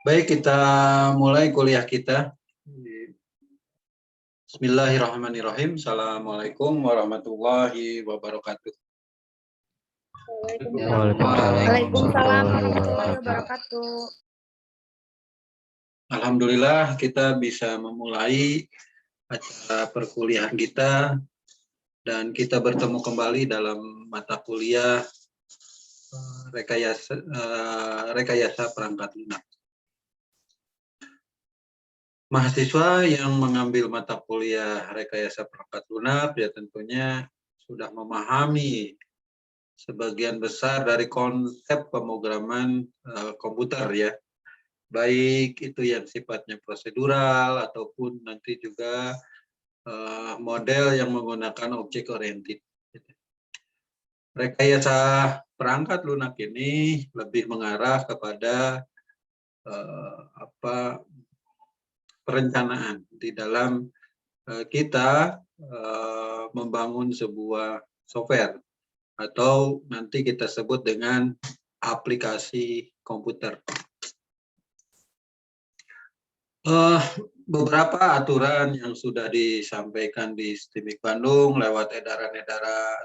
Baik, kita mulai kuliah kita. Bismillahirrahmanirrahim. Assalamualaikum warahmatullahi wabarakatuh. Waalaikumsalam warahmatullahi wabarakatuh. Alhamdulillah kita bisa memulai acara perkuliahan kita dan kita bertemu kembali dalam mata kuliah rekayasa perangkat lunak. Mahasiswa yang mengambil mata kuliah rekayasa perangkat lunak ya tentunya sudah memahami sebagian besar dari konsep pemrograman komputer ya. Baik itu yang sifatnya prosedural ataupun nanti juga model yang menggunakan object oriented. Rekayasa perangkat lunak ini lebih mengarah kepada perencanaan di dalam kita membangun sebuah software atau nanti kita sebut dengan aplikasi komputer. Beberapa aturan yang sudah disampaikan di STIMIK Bandung lewat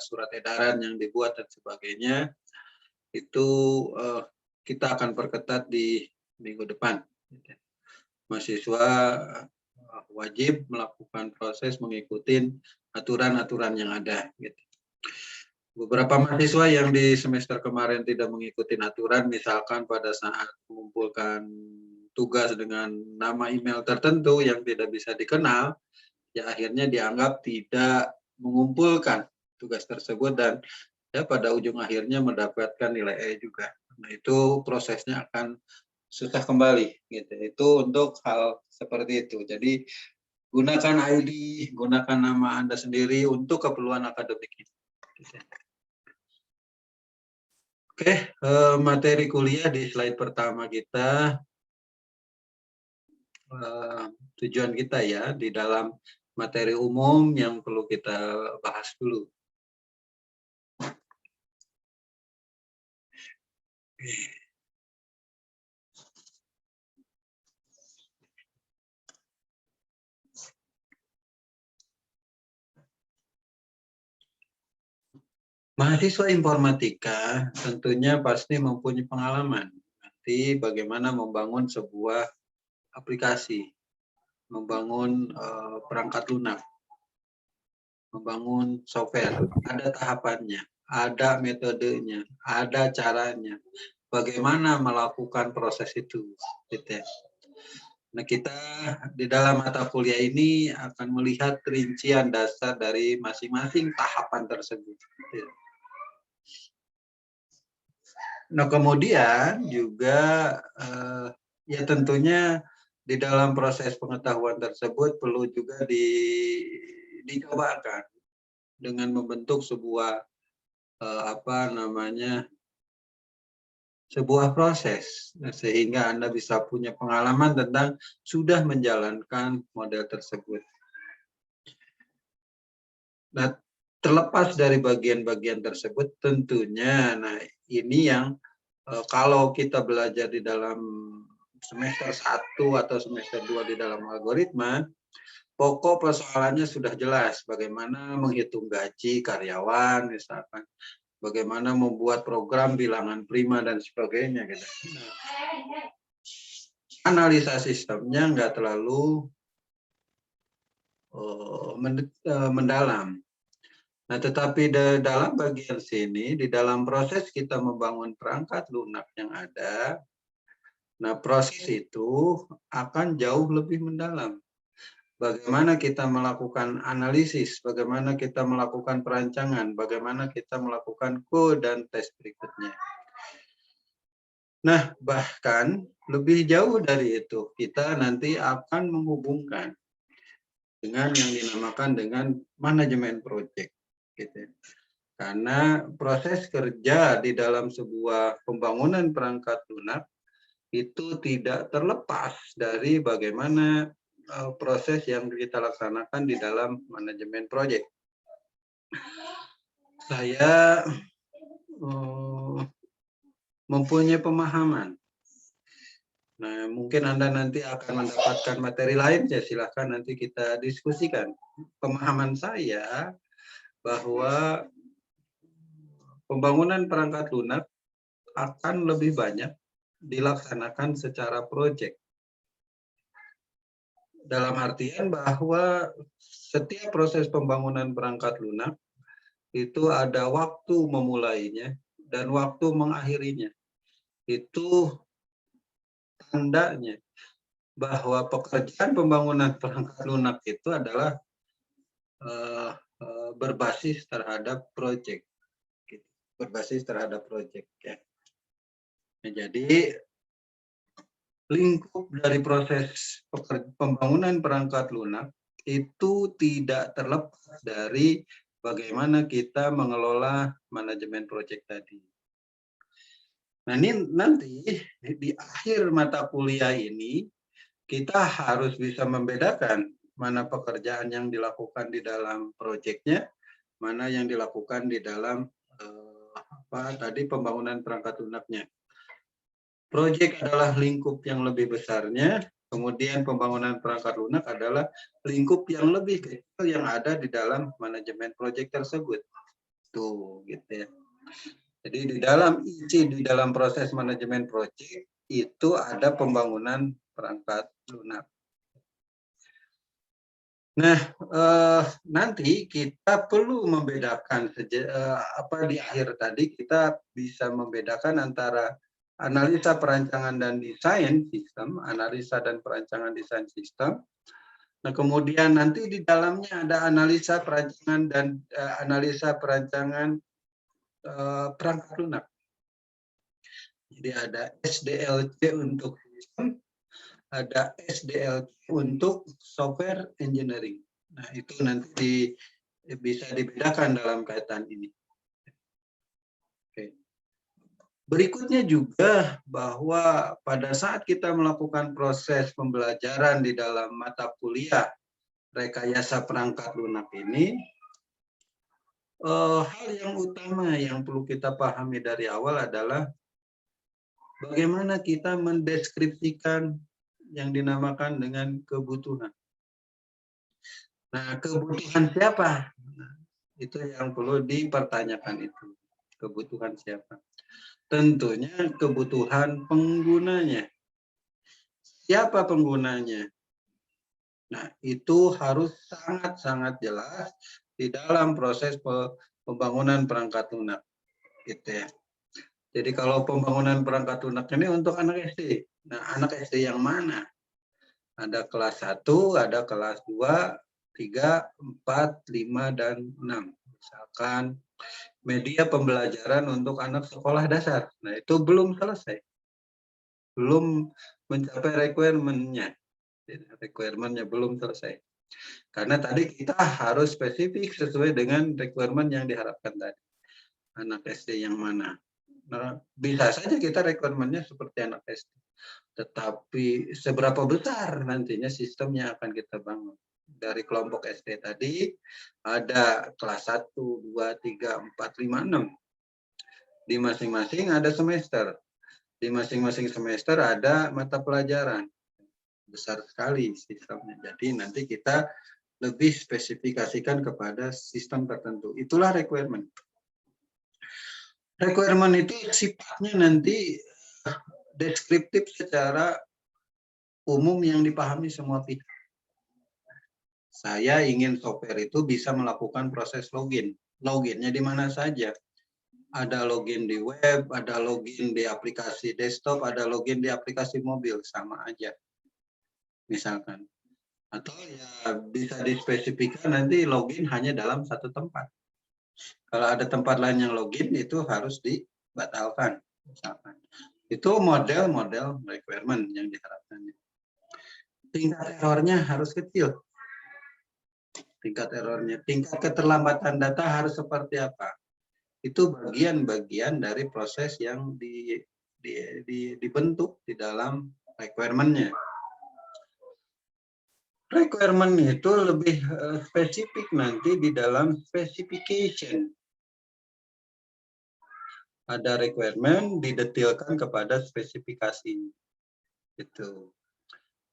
surat edaran yang dibuat dan sebagainya itu kita akan perketat di minggu depan. Mahasiswa wajib melakukan proses mengikuti aturan-aturan yang ada. Beberapa mahasiswa yang di semester kemarin tidak mengikuti aturan, misalkan pada saat mengumpulkan tugas dengan nama email tertentu yang tidak bisa dikenal, ya akhirnya dianggap tidak mengumpulkan tugas tersebut dan ya pada ujung akhirnya mendapatkan nilai E juga. Nah itu prosesnya akan susah kembali gitu. Itu untuk hal seperti itu. Jadi gunakan ID, gunakan nama Anda sendiri untuk keperluan akademik ini. Oke, materi kuliah di slide pertama kita. Tujuan kita ya di dalam materi umum yang perlu kita bahas dulu. Mahasiswa informatika tentunya pasti mempunyai pengalaman nanti bagaimana membangun sebuah aplikasi, membangun perangkat lunak, membangun software. Ada tahapannya, ada metodenya, ada caranya. Bagaimana melakukan proses itu, gitu. Nah kita di dalam mata kuliah ini akan melihat rincian dasar dari masing-masing tahapan tersebut. Gitu. Nah kemudian juga ya tentunya di dalam proses pengetahuan tersebut perlu juga dicobakan dengan membentuk sebuah sebuah proses sehingga Anda bisa punya pengalaman tentang sudah menjalankan model tersebut. Nah terlepas dari bagian-bagian tersebut tentunya nah ini yang kalau kita belajar di dalam semester 1 atau semester 2 di dalam algoritma, pokok persoalannya sudah jelas. Bagaimana menghitung gaji karyawan, misalkan. Bagaimana membuat program bilangan prima, dan sebagainya. Gitu. Analisa sistemnya nggak terlalu mendalam. Nah, tetapi dalam bagian sini, di dalam proses kita membangun perangkat lunak yang ada, nah proses itu akan jauh lebih mendalam. Bagaimana kita melakukan analisis, bagaimana kita melakukan perancangan, bagaimana kita melakukan code dan tes berikutnya. Nah, bahkan lebih jauh dari itu, kita nanti akan menghubungkan dengan yang dinamakan dengan manajemen project. Gitu. Karena proses kerja di dalam sebuah pembangunan perangkat lunak itu tidak terlepas dari bagaimana proses yang kita laksanakan di dalam manajemen proyek. Saya mempunyai pemahaman. Nah, mungkin Anda nanti akan mendapatkan materi lain, ya silahkan nanti kita diskusikan. Pemahaman saya bahwa pembangunan perangkat lunak akan lebih banyak dilaksanakan secara proyek. Dalam artian bahwa setiap proses pembangunan perangkat lunak itu ada waktu memulainya dan waktu mengakhirinya. Itu tandanya bahwa pekerjaan pembangunan perangkat lunak itu adalah berbasis terhadap proyek, berbasis terhadap proyek. Ya. Nah, jadi lingkup dari proses pembangunan perangkat lunak itu tidak terlepas dari bagaimana kita mengelola manajemen proyek tadi. Nah, ini nanti di akhir mata kuliah ini kita harus bisa membedakan mana pekerjaan yang dilakukan di dalam proyeknya, mana yang dilakukan di dalam pembangunan perangkat lunaknya. Proyek adalah lingkup yang lebih besarnya, kemudian pembangunan perangkat lunak adalah lingkup yang lebih kecil yang ada di dalam manajemen proyek tersebut. Tuh, gitu ya. Jadi di dalam proses manajemen proyek itu ada pembangunan perangkat lunak. Nah, nanti kita perlu membedakan di akhir tadi kita bisa membedakan antara analisa perancangan dan desain sistem, analisa dan perancangan desain sistem. Nah, kemudian nanti di dalamnya ada analisa perancangan dan analisa perancangan perangkat lunak. Jadi ada SDLC untuk sistem, ada SDLC untuk software engineering. Nah, itu nanti bisa dibedakan dalam kaitan ini. Oke. Berikutnya juga bahwa pada saat kita melakukan proses pembelajaran di dalam mata kuliah rekayasa perangkat lunak ini, hal yang utama yang perlu kita pahami dari awal adalah bagaimana kita mendeskripsikan yang dinamakan dengan kebutuhan. Nah, kebutuhan siapa? Nah, itu yang perlu dipertanyakan itu. Kebutuhan siapa? Tentunya kebutuhan penggunanya. Siapa penggunanya? Nah, itu harus sangat-sangat jelas di dalam proses pembangunan perangkat lunak. Gitu ya. Jadi kalau pembangunan perangkat lunak ini untuk anak SD. Nah, anak SD yang mana? Ada kelas 1, ada kelas 2, 3, 4, 5, dan 6. Misalkan media pembelajaran untuk anak sekolah dasar. Nah, itu belum selesai. Belum mencapai requirement-nya. Requirement-nya belum selesai. Karena tadi kita harus spesifik sesuai dengan requirement yang diharapkan tadi. Anak SD yang mana? Nah, bisa saja kita requirement-nya seperti anak SD. Tetapi seberapa besar nantinya sistem yang akan kita bangun. Dari kelompok SD tadi ada kelas 1, 2, 3, 4, 5, 6. Di masing-masing ada semester. Di masing-masing semester ada mata pelajaran. Besar sekali sistemnya. Jadi nanti kita lebih spesifikasikan kepada sistem tertentu. Itulah requirement. Requirement itu sifatnya nanti deskriptif secara umum yang dipahami semua pihak. Saya ingin software itu bisa melakukan proses login. Loginnya di mana saja. Ada login di web, ada login di aplikasi desktop, ada login di aplikasi mobil, sama aja. Misalkan. Atau ya bisa dispesifikkan nanti login hanya dalam satu tempat. Kalau ada tempat lain yang login itu harus dibatalkan. Misalkan. Itu model-model requirement yang diharapkan. Tingkat errornya harus kecil. Tingkat errornya, tingkat keterlambatan data harus seperti apa? Itu bagian-bagian dari proses yang dibentuk di dalam requirement-nya. Requirement itu lebih spesifik nanti di dalam specification. ada requirement didetailkan kepada spesifikasi. Gitu.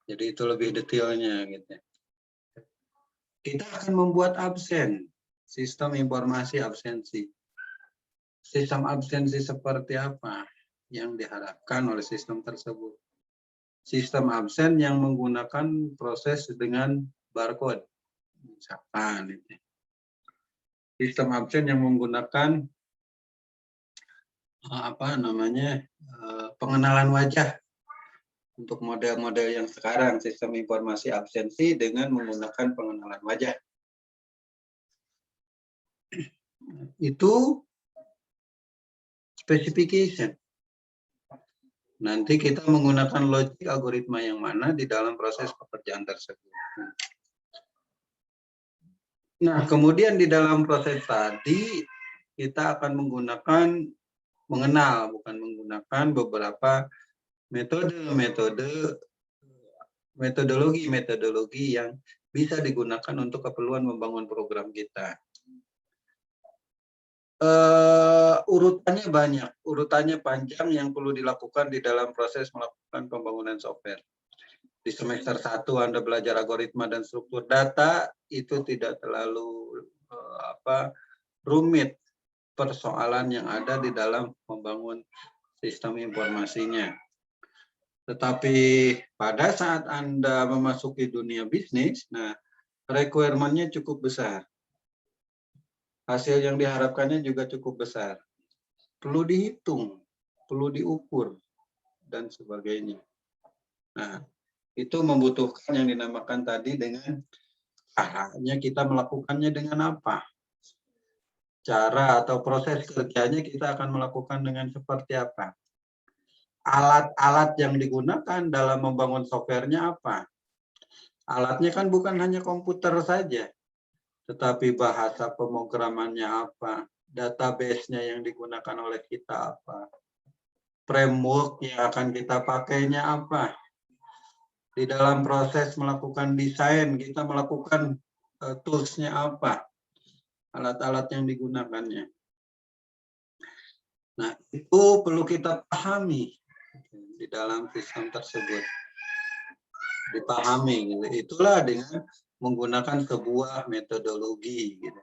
Jadi itu lebih detailnya gitu. Kita akan membuat absen, sistem informasi absensi. Sistem absensi seperti apa yang diharapkan oleh sistem tersebut? Sistem absen yang menggunakan proses dengan barcode, misalkan. Sistem absen yang menggunakan pengenalan wajah. Untuk model-model yang sekarang, sistem informasi absensi dengan menggunakan pengenalan wajah. Itu specification. Nanti kita menggunakan logik algoritma yang mana di dalam proses pekerjaan tersebut. Nah, kemudian di dalam proses tadi, kita akan mengenal, bukan menggunakan beberapa metodologi yang bisa digunakan untuk keperluan membangun program kita. Urutannya banyak, urutannya panjang yang perlu dilakukan di dalam proses melakukan pembangunan software. Di semester 1 Anda belajar algoritma dan struktur data, itu tidak terlalu rumit persoalan yang ada di dalam membangun sistem informasinya. Tetapi pada saat Anda memasuki dunia bisnis, nah requirement-nya cukup besar. Hasil yang diharapkannya juga cukup besar. Perlu dihitung, perlu diukur, dan sebagainya. Nah, itu membutuhkan yang dinamakan tadi dengan caranya kita melakukannya dengan apa. Cara atau proses kerjanya kita akan melakukan dengan seperti apa. Alat-alat yang digunakan dalam membangun softwarenya apa. Alatnya kan bukan hanya komputer saja, tetapi bahasa pemrogramannya apa, database-nya yang digunakan oleh kita apa, framework yang akan kita pakainya apa. Di dalam proses melakukan desain, kita melakukan tools-nya apa, alat-alat yang digunakannya. Nah, itu perlu kita pahami di dalam sistem tersebut. Dipahami, gitu. Itulah dengan menggunakan sebuah metodologi. Gitu.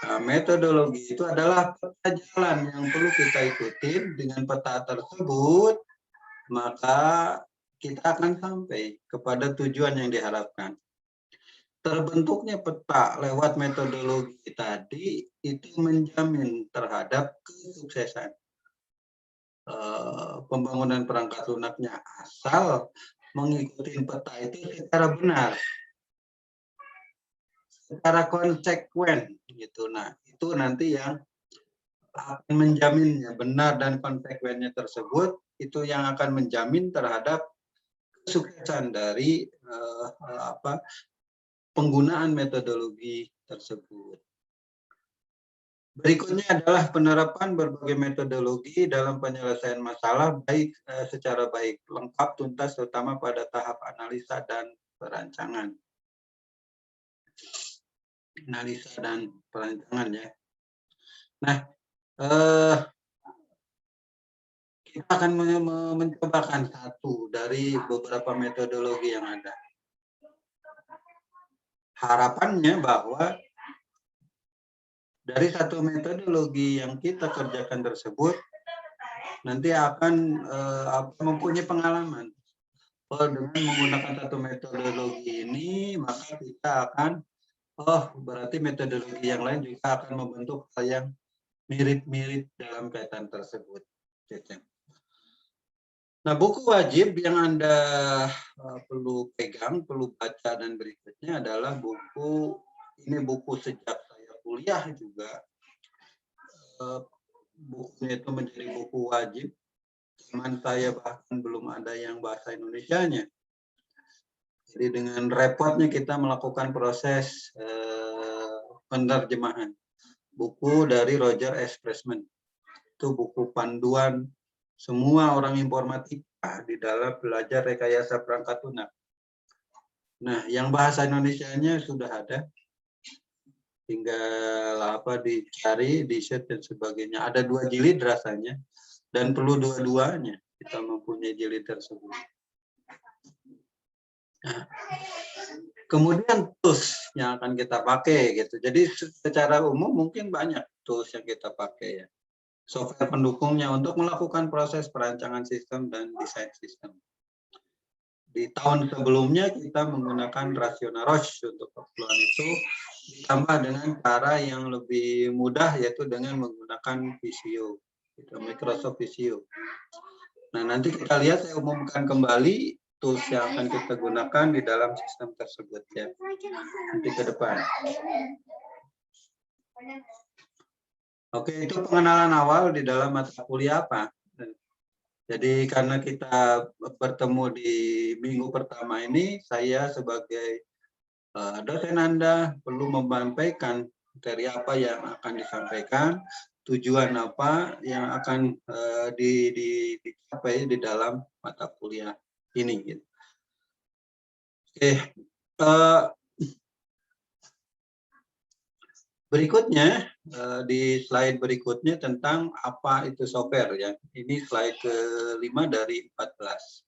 Nah, metodologi itu adalah peta jalan yang perlu kita ikuti. Dengan peta tersebut, maka kita akan sampai kepada tujuan yang diharapkan. Terbentuknya peta lewat metodologi tadi itu menjamin terhadap kesuksesan pembangunan perangkat lunaknya, asal mengikuti peta itu secara benar, secara konsekuen gitu. Nah, itu nanti yang akan menjaminnya, benar dan konsekuennya tersebut itu yang akan menjamin terhadap kesuksesan dari penggunaan metodologi tersebut. Berikutnya adalah penerapan berbagai metodologi dalam penyelesaian masalah secara baik, lengkap, tuntas, terutama pada tahap analisa dan perancangan. Analisa dan perancangan ya. Nah, kita akan mencobakan satu dari beberapa metodologi yang ada. Harapannya bahwa dari satu metodologi yang kita kerjakan tersebut, nanti akan mempunyai pengalaman. Dengan menggunakan satu metodologi ini, maka kita akan, berarti metodologi yang lain juga akan membentuk hal yang mirip-mirip dalam kaitan tersebut. Nah, buku wajib yang Anda perlu pegang, perlu baca dan berikutnya adalah buku sejak saya kuliah juga. Bukunya itu menjadi buku wajib. Zaman saya bahkan belum ada yang bahasa Indonesianya. Jadi dengan repotnya kita melakukan proses penerjemahan. Buku dari Roger S. Pressman. Itu buku panduan semua orang informatika di dalam belajar rekayasa perangkat lunak. Nah, yang bahasa Indonesianya sudah ada. tinggal apa dicari, di search dan sebagainya. Ada 2 jilid rasanya dan perlu dua-duanya kita mempunyai jilid tersebut. Nah, kemudian tools yang akan kita pakai gitu. Jadi secara umum mungkin banyak tools yang kita pakai ya. Software pendukungnya untuk melakukan proses perancangan sistem dan desain sistem. Di tahun sebelumnya kita menggunakan Rational Roche untuk keperluan itu, ditambah dengan cara yang lebih mudah yaitu dengan menggunakan Visio, gitu, Microsoft Visio. Nah, nanti kita lihat saya umumkan kembali tools yang akan kita gunakan di dalam sistem tersebut ya. Nanti ke depan. Oke, itu pengenalan awal di dalam mata kuliah apa. Jadi karena kita bertemu di minggu pertama ini, saya sebagai dosen Anda perlu menyampaikan materi apa yang akan disampaikan, tujuan apa yang akan dicapai di dalam mata kuliah ini. Gitu. Oke, berikutnya di slide berikutnya tentang apa itu software ya. Ini slide ke-5 dari 14.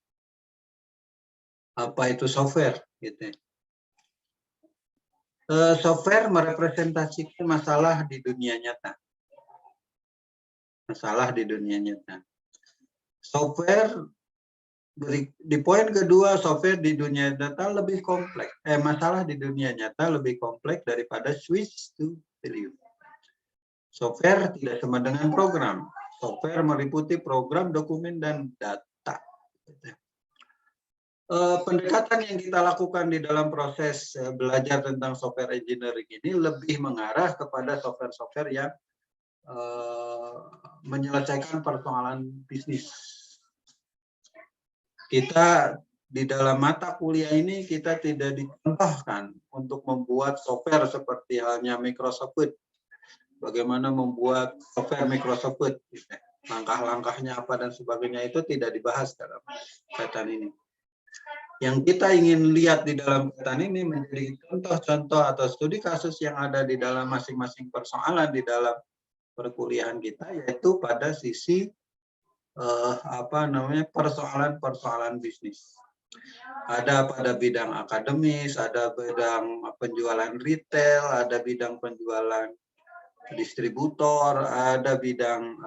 Apa itu software? Gitu. Software merepresentasikan masalah di dunia nyata. Masalah di dunia nyata. Software di poin kedua, software di dunia nyata lebih kompleks. Masalah di dunia nyata lebih kompleks daripada switch to value. Software tidak sama dengan program. Software meliputi program, dokumen, dan data. Pendekatan yang kita lakukan di dalam proses belajar tentang software engineering ini lebih mengarah kepada software-software yang menyelesaikan persoalan bisnis. Kita di dalam mata kuliah ini kita tidak dicontohkan untuk membuat software seperti halnya Microsoft Word. Bagaimana membuat software Microsoft Word, langkah-langkahnya apa dan sebagainya itu tidak dibahas dalam kaitan ini. Yang kita ingin lihat di dalam kaitan ini menjadi contoh-contoh atau studi kasus yang ada di dalam masing-masing persoalan di dalam perkuliahan kita, yaitu pada sisi persoalan-persoalan bisnis. Ada pada bidang akademis, ada bidang penjualan retail, ada bidang penjualan distributor, ada bidang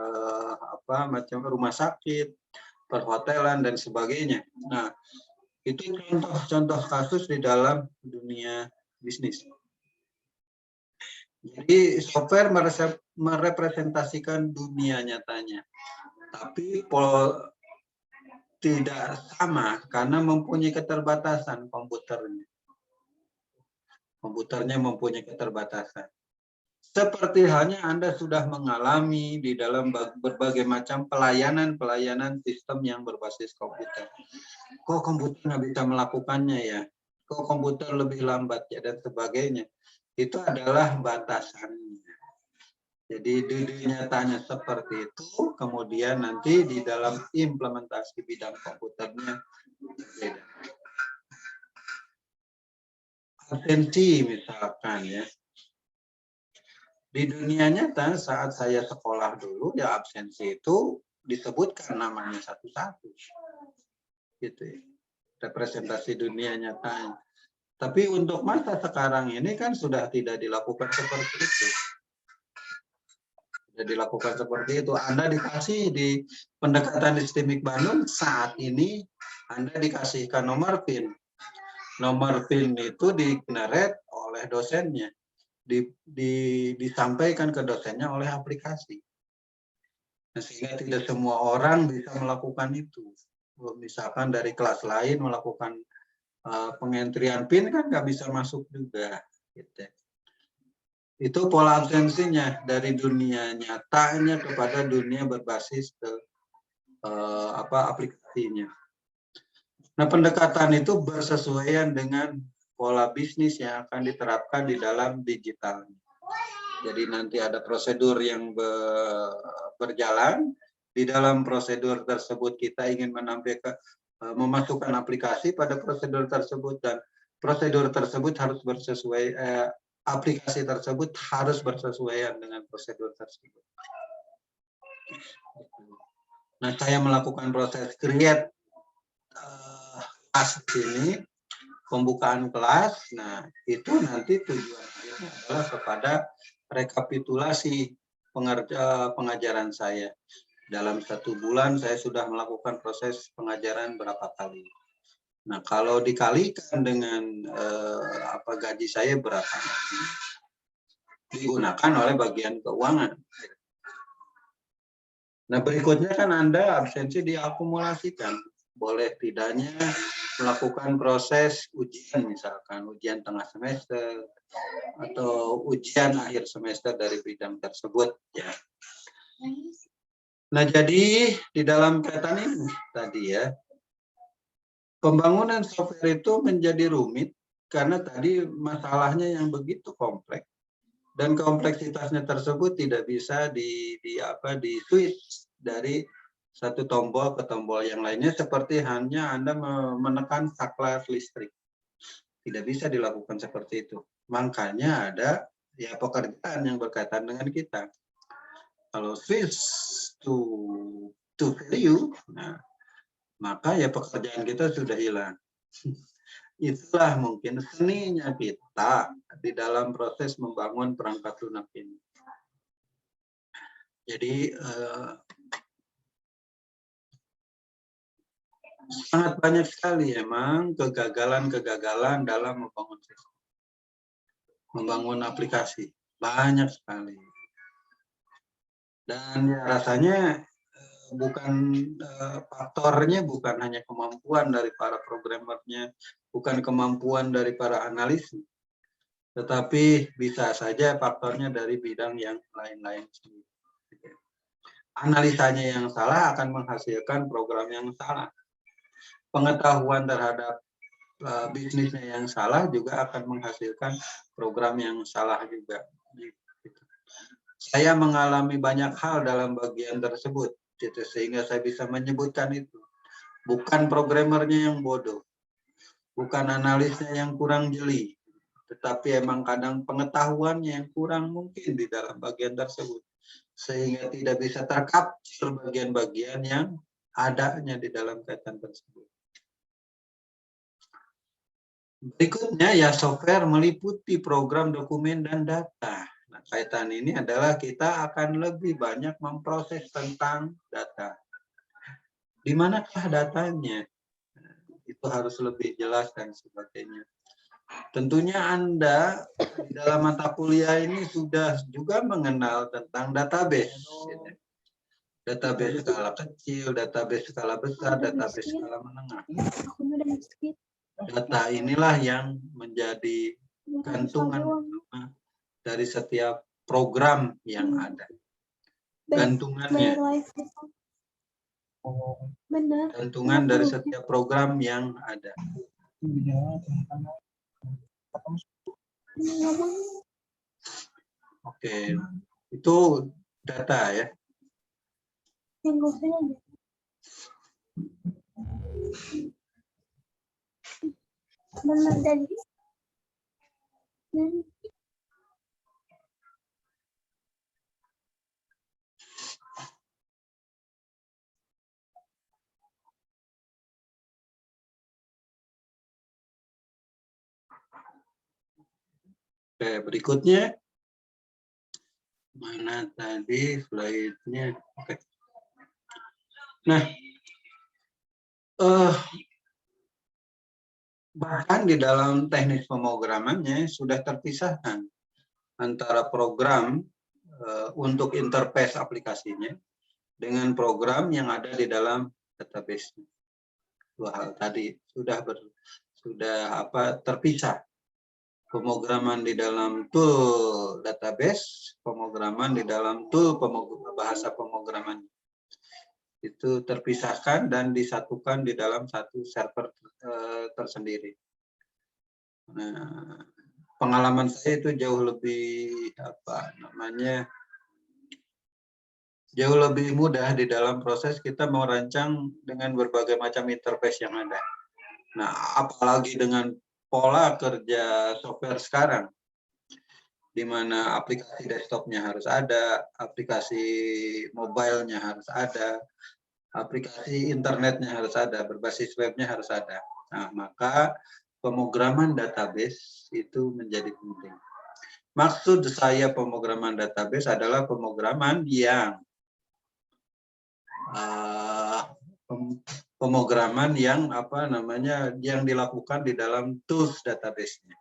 macam rumah sakit, perhotelan dan sebagainya. Nah, itu contoh-contoh kasus di dalam dunia bisnis. Jadi software merepresentasikan dunia nyatanya, tapi tidak sama karena mempunyai keterbatasan komputernya. Komputernya mempunyai keterbatasan. Seperti halnya Anda sudah mengalami di dalam berbagai macam pelayanan sistem yang berbasis komputer. Kok komputer nggak bisa melakukannya ya? Kok komputer lebih lambat ya dan sebagainya. Itu adalah batasannya. Jadi di nyatanya seperti itu, kemudian nanti di dalam implementasi bidang komputernya berbeda. Absensi misalkan ya. Di dunia nyata saat saya sekolah dulu ya absensi itu disebutkan namanya satu-satu. Gitu ya. Representasi dunia nyatanya. Tapi untuk masa sekarang ini kan sudah tidak dilakukan seperti itu. Sudah dilakukan seperti itu. Anda dikasih di pendekatan sistemik Bandung saat ini Anda dikasihkan nomor PIN. Nomor PIN itu di-generate oleh dosennya. Disampaikan ke dosennya oleh aplikasi. Nah, sehingga tidak semua orang bisa melakukan itu. Misalkan dari kelas lain melakukan pengentrian PIN kan nggak bisa masuk juga. Gitu. Itu pola absensinya dari dunia nyatanya kepada dunia berbasis ke aplikasinya. Nah, pendekatan itu bersesuaian dengan pola bisnis yang akan diterapkan di dalam digital. Jadi nanti ada prosedur yang berjalan. Di dalam prosedur tersebut kita ingin menampilkan memasukkan aplikasi pada prosedur tersebut dan prosedur tersebut harus aplikasi tersebut harus bersesuaian dengan prosedur tersebut. Nah, saya melakukan proses create kelas ini, pembukaan kelas. Nah, itu nanti tujuan akhirnya adalah kepada rekapitulasi pengajaran saya. Dalam 1 bulan saya sudah melakukan proses pengajaran berapa kali. Nah, kalau dikalikan dengan gaji saya berapa digunakan oleh bagian keuangan. Nah, berikutnya kan Anda absensi diakumulasikan. Boleh tidaknya melakukan proses ujian, misalkan ujian tengah semester atau ujian akhir semester dari bidang tersebut. Ya. Nah, jadi di dalam kaitan ini tadi ya, pembangunan software itu menjadi rumit karena tadi masalahnya yang begitu kompleks dan kompleksitasnya tersebut tidak bisa di switch dari satu tombol ke tombol yang lainnya seperti hanya Anda menekan saklar listrik. Tidak bisa dilakukan seperti itu. Makanya ada ya pekerjaan yang berkaitan dengan kita. Kalau switch to value, nah, maka ya pekerjaan kita sudah hilang. Itulah mungkin seninya kita di dalam proses membangun perangkat lunak ini. Jadi sangat banyak sekali emang kegagalan-kegagalan dalam membangun sistem, membangun aplikasi, banyak sekali. Dan ya, rasanya faktornya bukan hanya kemampuan dari para programmernya, bukan kemampuan dari para analis, tetapi bisa saja faktornya dari bidang yang lain-lain. Analisanya yang salah akan menghasilkan program yang salah. Pengetahuan terhadap bisnisnya yang salah juga akan menghasilkan program yang salah juga. Saya mengalami banyak hal dalam bagian tersebut, sehingga saya bisa menyebutkan itu. Bukan programmernya yang bodoh, bukan analisnya yang kurang jeli, tetapi emang kadang pengetahuannya yang kurang mungkin di dalam bagian tersebut, sehingga tidak bisa terkapture bagian-bagian yang adanya di dalam kaitan tersebut. Berikutnya ya software meliputi program, dokumen, dan data. Nah, kaitan ini adalah kita akan lebih banyak memproses tentang data. Di manakah datanya? Itu harus lebih jelas dan sebagainya. Tentunya Anda di dalam mata kuliah ini sudah juga mengenal tentang database. Database skala kecil, database skala besar, database skala menengah. Data inilah yang menjadi gantungan utama dari setiap program yang ada. Gantungannya. Gantungan dari setiap program yang ada. Oke, itu data ya. Oke, berikutnya. Mana tadi slide-nya? Oke. Nah, bahkan di dalam teknis pemrogramannya sudah terpisahkan antara program untuk interface aplikasinya dengan program yang ada di dalam database. Dua hal tadi sudah terpisah. Pemrograman di dalam tool database, pemrograman di dalam tool bahasa pemrograman. Itu terpisahkan dan disatukan di dalam satu server tersendiri. Nah, pengalaman saya itu jauh lebih jauh lebih mudah di dalam proses kita merancang dengan berbagai macam interface yang ada. Nah, apalagi dengan pola kerja software sekarang. di mana aplikasi desktopnya harus ada, aplikasi mobile-nya harus ada, aplikasi internetnya harus ada, berbasis webnya harus ada. Nah, maka pemrograman database itu menjadi penting. Maksud saya pemrograman database adalah pemrograman yang yang dilakukan di dalam tools database-nya.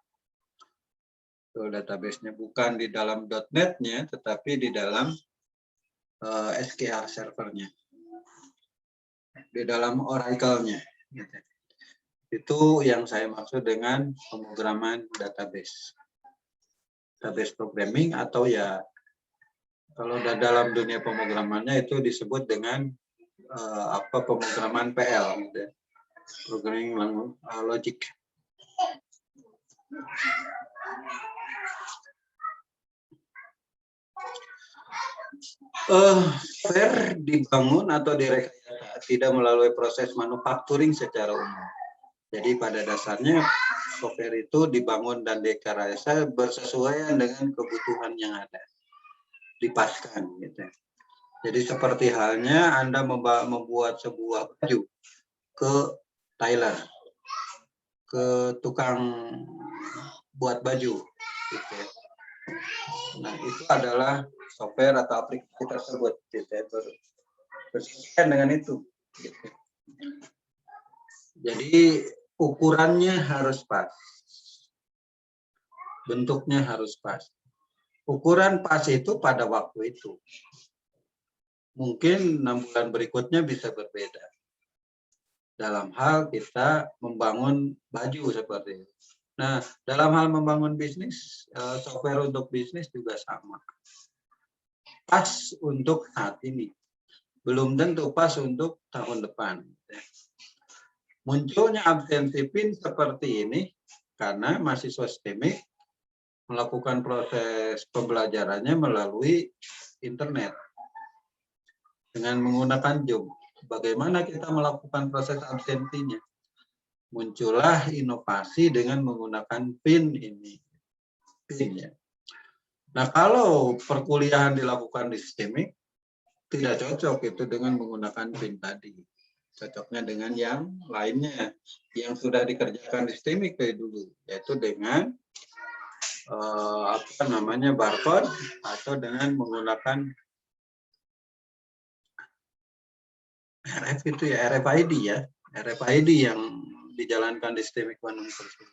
Database-nya bukan di dalam .NET-nya, tetapi di dalam SQL server-nya, di dalam Oracle-nya. Gitu. Itu yang saya maksud dengan pemrograman database. Database programming, atau ya kalau dalam dunia pemrogramannya itu disebut dengan pemrograman PL, gitu. Programming logic. Software dibangun atau direkayasa tidak melalui proses manufacturing secara umum. Jadi pada dasarnya software itu dibangun dan direkayasa bersesuaian dengan kebutuhan yang ada, dipaskan gitu. Jadi seperti halnya Anda membuat sebuah baju ke tailor, ke tukang buat baju gitu. Nah, itu adalah software atau aplikasi tersebut gitu, bersesuaian dengan itu gitu. Jadi ukurannya harus pas, bentuknya harus pas. Ukuran pas itu pada waktu itu, mungkin 6 bulan berikutnya bisa berbeda dalam hal kita membangun baju seperti itu. Nah, dalam hal membangun bisnis, software untuk bisnis juga sama. Pas untuk saat ini, belum tentu pas untuk tahun depan. Munculnya absensi PIN seperti ini karena mahasiswa STEMIK melakukan proses pembelajarannya melalui internet dengan menggunakan Zoom. Bagaimana kita melakukan proses absensinya? Muncullah inovasi dengan menggunakan PIN ini. PIN, ya. Nah, kalau perkuliahan dilakukan di STEMIK, tidak cocok itu dengan menggunakan PIN tadi. Cocoknya dengan yang lainnya, yang sudah dikerjakan di STEMIK dulu, yaitu dengan barcode atau dengan menggunakan RFID ya, RFID yang dijalankan di STEMIK Bandung tersebut.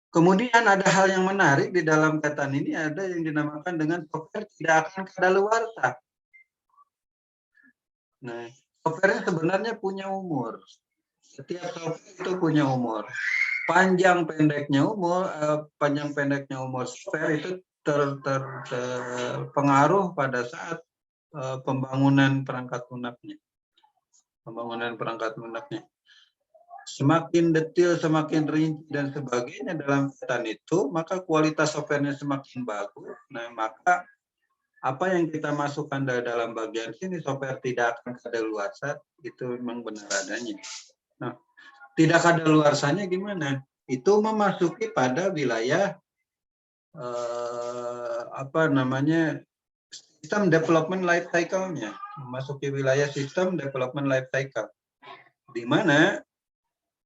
Kemudian ada hal yang menarik di dalam kaitan ini, ada yang dinamakan dengan software tidak akan kadaluarsa. Nah, software sebenarnya punya umur. Setiap software itu punya umur. Panjang pendeknya umur software itu terpengaruh pada saat pembangunan perangkat lunaknya. Semakin detail, semakin rinci dan sebagainya dalam kaitan itu, maka kualitas softwarenya semakin bagus. Nah, maka apa yang kita masukkan dalam bagian sini, software tidak akan kadaluarsa, itu memang benar adanya. Nah, tidak kadaluarsanya gimana? Itu memasuki pada wilayah sistem development life cycle-nya, memasuki wilayah sistem development life cycle, di mana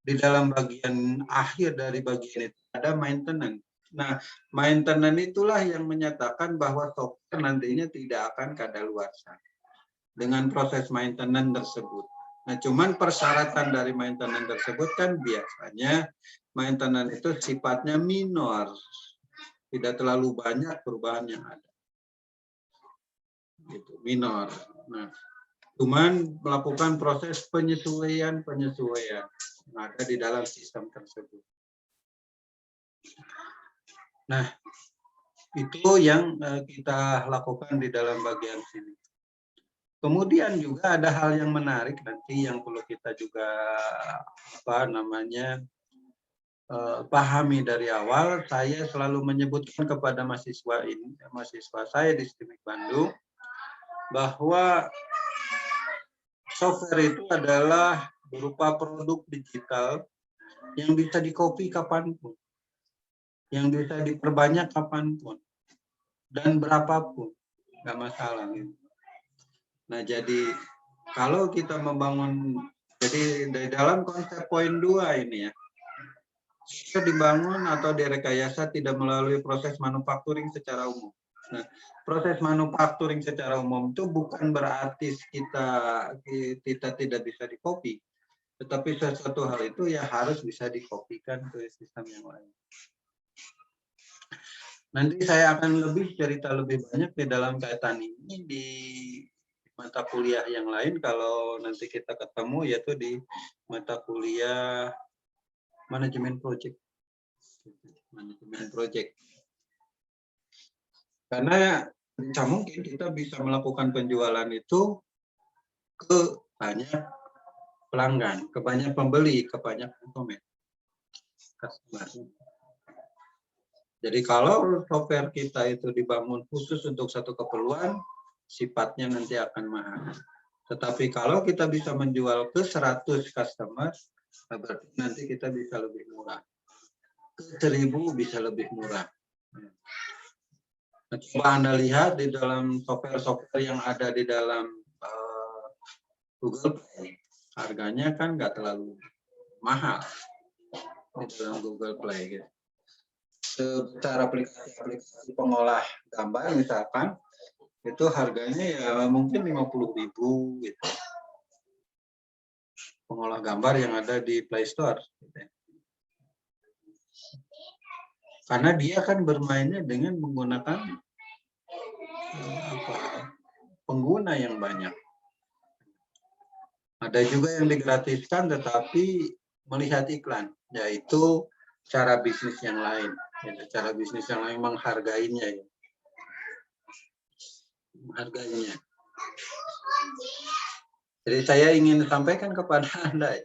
di dalam bagian akhir dari bagian itu ada maintenance. Nah, maintenance itulah yang menyatakan bahwa software nantinya tidak akan kadaluarsa dengan proses maintenance tersebut. Nah, cuman persyaratan dari maintenance tersebut kan biasanya maintenance itu sifatnya minor, tidak terlalu banyak perubahan yang ada. Gitu, minor. Nah, cuman melakukan proses penyesuaian yang ada di dalam sistem tersebut. Nah, itu yang kita lakukan di dalam bagian sini. Kemudian juga ada hal yang menarik nanti yang perlu kita juga pahami dari awal. Saya selalu menyebutkan kepada mahasiswa saya di STEMIK Bandung bahwa software itu adalah berupa produk digital yang bisa di-copy kapanpun. yang bisa diperbanyak kapanpun dan berapapun, nggak masalah gitu. Nah, jadi kalau kita membangun, jadi dari dalam konsep poin 2 ini ya, kita dibangun atau direkayasa tidak melalui proses manufacturing secara umum. Nah, proses manufacturing secara umum itu bukan berarti kita tidak bisa di-copy, tetapi sesuatu hal itu ya harus bisa dikopikan ke sistem yang lain. Nanti saya akan cerita lebih banyak di dalam kaitan ini di mata kuliah yang lain kalau nanti kita ketemu, yaitu di mata kuliah manajemen project. Karena bisa mungkin kita bisa melakukan penjualan itu ke banyak pelanggan, ke banyak pembeli, ke banyak konsumen. Jadi kalau software kita itu dibangun khusus untuk satu keperluan, sifatnya nanti akan mahal. Tetapi kalau kita bisa menjual ke 100 customer, berarti nanti kita bisa lebih murah. Ke 1000 bisa lebih murah. Nah, coba Anda lihat di dalam software-software yang ada di dalam Google Play, harganya kan nggak terlalu mahal di dalam Google Play. Gitu. Sebesar aplikasi pengolah gambar misalkan, itu harganya ya mungkin 50.000 gitu. Pengolah gambar yang ada di Play Store. Gitu. Karena dia kan bermainnya dengan menggunakan pengguna yang banyak. Ada juga yang digratiskan tetapi melihat iklan, yaitu cara bisnis yang lain. Cara bisnis yang lain menghargainya. Ya. Menghargainya. Jadi saya ingin sampaikan kepada Anda,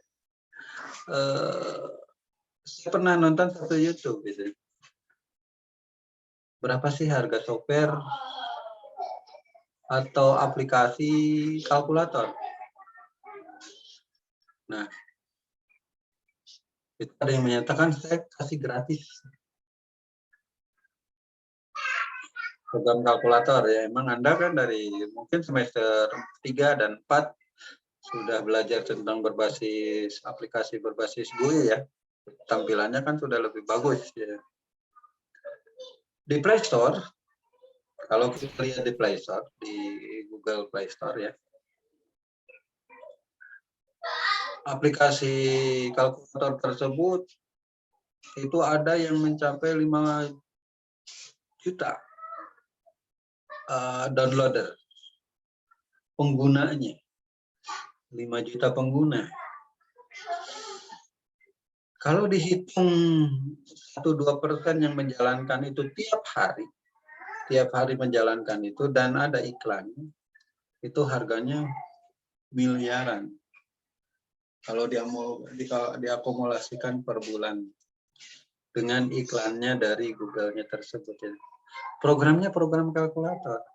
saya pernah nonton satu YouTube. Gitu. Berapa sih harga software atau aplikasi kalkulator? Nah, itu ada yang menyatakan saya kasih gratis program kalkulator ya. Emang Anda kan dari mungkin semester 3 dan 4 sudah belajar tentang berbasis aplikasi berbasis GUI ya. Tampilannya kan sudah lebih bagus ya. Di Play Store, kalau kita lihat di Play Store, di Google Play Store ya, aplikasi kalkulator tersebut itu ada yang mencapai 5 juta downloader penggunanya, 5 juta pengguna. Kalau dihitung 1-2% yang menjalankan itu tiap hari menjalankan itu dan ada iklan, itu harganya miliaran. Kalau diakumulasikan per bulan dengan iklannya dari Google-nya tersebut. Ya. Programnya program kalkulator.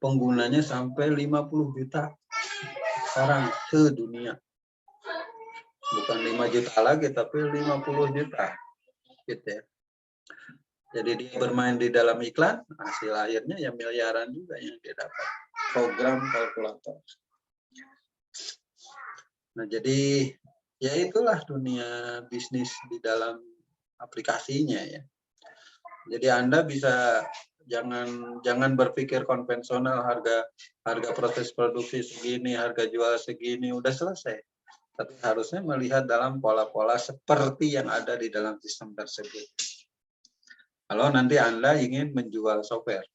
Penggunanya sampai 50 juta orang sedunia. Bukan 5 juta lagi, tapi 50 juta. Gitu ya. Jadi dia bermain di dalam iklan, hasil akhirnya ya miliaran juga yang dia dapat. Program kalkulator. Nah, jadi ya itulah dunia bisnis di dalam aplikasinya ya. Jadi Anda bisa jangan berpikir konvensional, harga proses produksi segini, harga jual segini, udah selesai. Tapi harusnya melihat dalam pola-pola seperti yang ada di dalam sistem tersebut. Kalau nanti Anda ingin menjual software.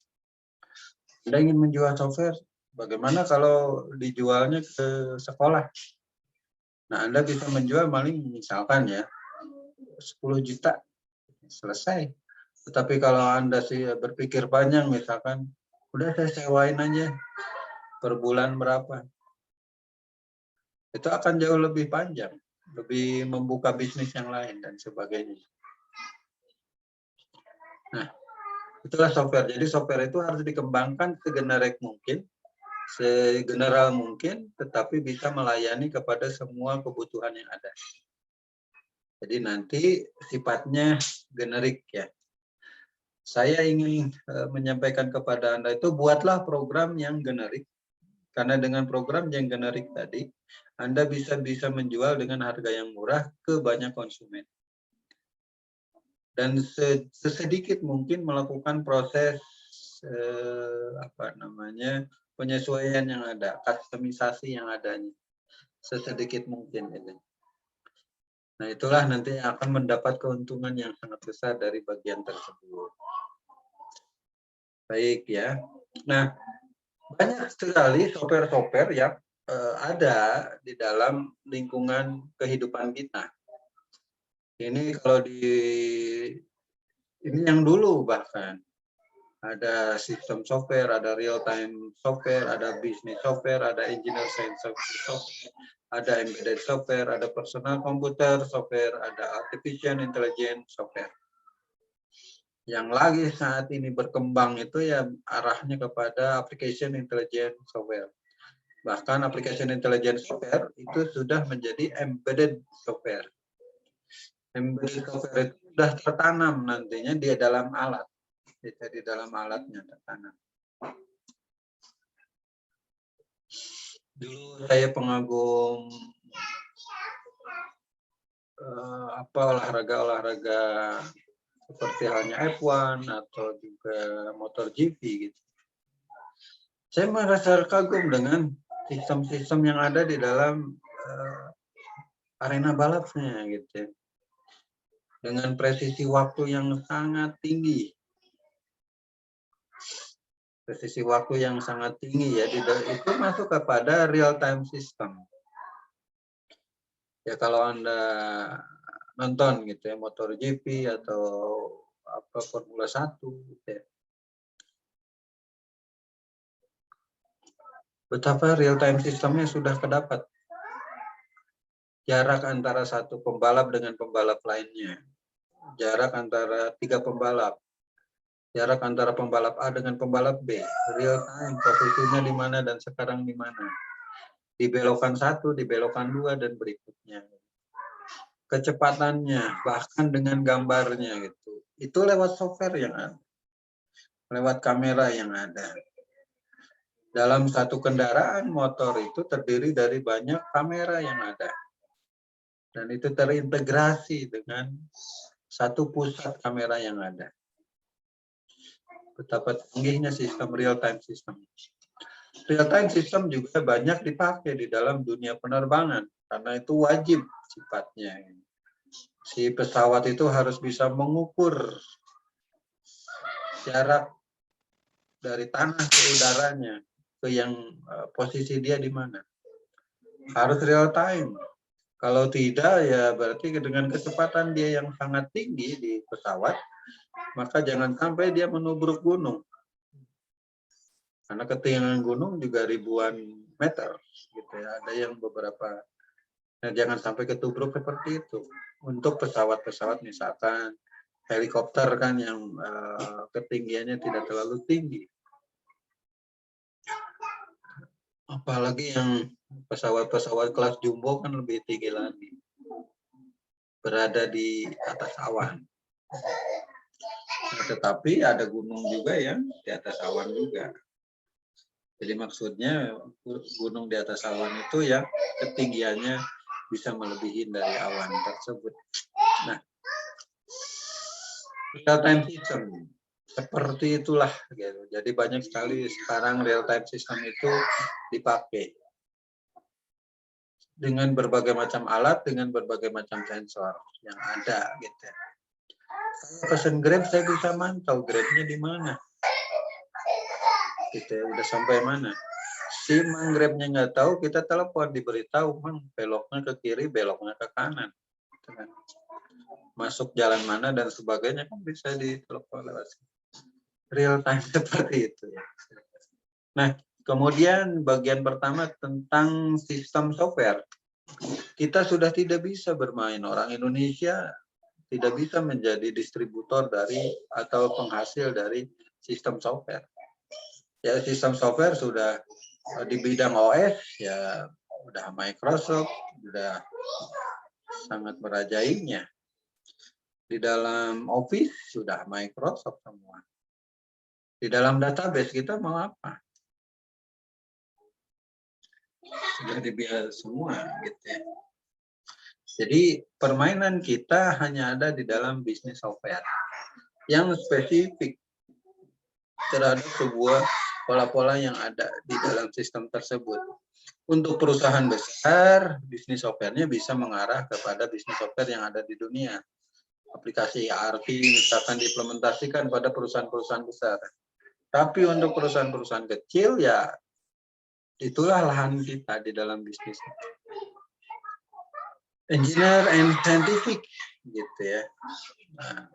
Bagaimana kalau dijualnya ke sekolah? Nah, Anda bisa menjual paling misalkan ya 10 juta, selesai. Tetapi kalau Anda sih berpikir panjang, misalkan, udah saya sewain aja per bulan berapa. Itu akan jauh lebih panjang, lebih membuka bisnis yang lain dan sebagainya. Nah, itulah software. Jadi software itu harus dikembangkan segeneralis mungkin, tetapi bisa melayani kepada semua kebutuhan yang ada. Jadi nanti sifatnya generik ya. Saya ingin menyampaikan kepada Anda itu buatlah program yang generik. Karena dengan program yang generik tadi, Anda bisa menjual dengan harga yang murah ke banyak konsumen. Dan sesedikit mungkin melakukan proses penyesuaian yang ada, customisasi yang adanya. Sesedikit mungkin ini. Nah, itulah nanti akan mendapat keuntungan yang sangat besar dari bagian tersebut. Baik ya. Nah, banyak sekali software-software yang ada di dalam lingkungan kehidupan kita. Ini kalau ini yang dulu bahkan ada sistem software, ada real time software, ada business software, ada engineer science software, ada embedded software, ada personal computer software, ada artificial intelligence software. Yang lagi saat ini berkembang itu ya arahnya kepada application intelligence software. Bahkan application intelligence software itu sudah menjadi embedded software. Embedded software itu sudah tertanam nantinya di dalam alat. Di dalam alatnya tertanam. Dulu saya pengagum olahraga seperti halnya F1 atau juga motor GP gitu. Saya merasa kagum dengan sistem-sistem yang ada di dalam arena balapnya gitu. Dengan presisi waktu yang sangat tinggi. Presisi waktu yang sangat tinggi ya, itu masuk kepada real time system. Ya kalau Anda nonton gitu ya MotoGP atau Formula 1 gitu ya. Betapa real time sistemnya sudah kedapat. Jarak antara satu pembalap dengan pembalap lainnya. Jarak antara 3 pembalap. Jarak antara pembalap A dengan pembalap B. Real time posisinya di mana dan sekarang di mana. Dibelokan 1, dibelokan 2 dan berikutnya. Kecepatannya, bahkan dengan gambarnya gitu. Itu lewat software yang ada. Lewat kamera yang ada. Dalam satu kendaraan motor itu terdiri dari banyak kamera yang ada. Dan itu terintegrasi dengan satu pusat kamera yang ada. Betapa canggihnya sistem real time system. Real time system juga banyak dipakai di dalam dunia penerbangan. Karena itu wajib sifatnya. Si pesawat itu harus bisa mengukur jarak dari tanah ke udaranya ke yang posisi dia di mana. Harus real time. Kalau tidak ya berarti dengan kecepatan dia yang sangat tinggi di pesawat, maka jangan sampai dia menubruk gunung. Karena ketinggian gunung juga ribuan meter gitu ya. Ada yang beberapa. Nah, jangan sampai ketubruk seperti itu. Untuk pesawat-pesawat misalkan helikopter kan yang ketinggiannya tidak terlalu tinggi. Apalagi yang pesawat-pesawat kelas jumbo kan lebih tinggi lagi. Berada di atas awan. Nah, tetapi ada gunung juga yang di atas awan juga. Jadi maksudnya gunung di atas awan itu yang ketinggiannya bisa melebihi dari awan tersebut. Nah, real time system seperti itulah gitu. Jadi banyak sekali sekarang real time system itu dipakai dengan berbagai macam alat, dengan berbagai macam sensor yang ada gitu. Saya pesen Grab, saya bisa mantau Grabnya di mana. Gitu ya, udah sampai mana. Si Mang Grabnya nggak tahu, kita telepon diberitahu, Mang beloknya ke kiri, beloknya ke kanan. Gitu kan. Masuk jalan mana dan sebagainya kan bisa ditelepon lewat real time seperti itu. Nah, kemudian bagian pertama tentang sistem software. Kita sudah tidak bisa bermain, orang Indonesia tidak bisa menjadi distributor dari atau penghasil dari sistem software. Ya, sistem software sudah di bidang OS ya udah Microsoft sudah sangat merajainya. Di dalam Office sudah Microsoft semua. Di dalam database kita mau apa? Sudah dibiar semua gitu ya. Jadi permainan kita hanya ada di dalam bisnis software yang spesifik terhadap sebuah pola-pola yang ada di dalam sistem tersebut. Untuk perusahaan besar, bisnis software-nya bisa mengarah kepada bisnis software yang ada di dunia. Aplikasi ERP misalkan diimplementasikan pada perusahaan-perusahaan besar. Tapi untuk perusahaan-perusahaan kecil, ya itulah lahan kita di dalam bisnis. Engineer and scientific, gitu ya. Nah,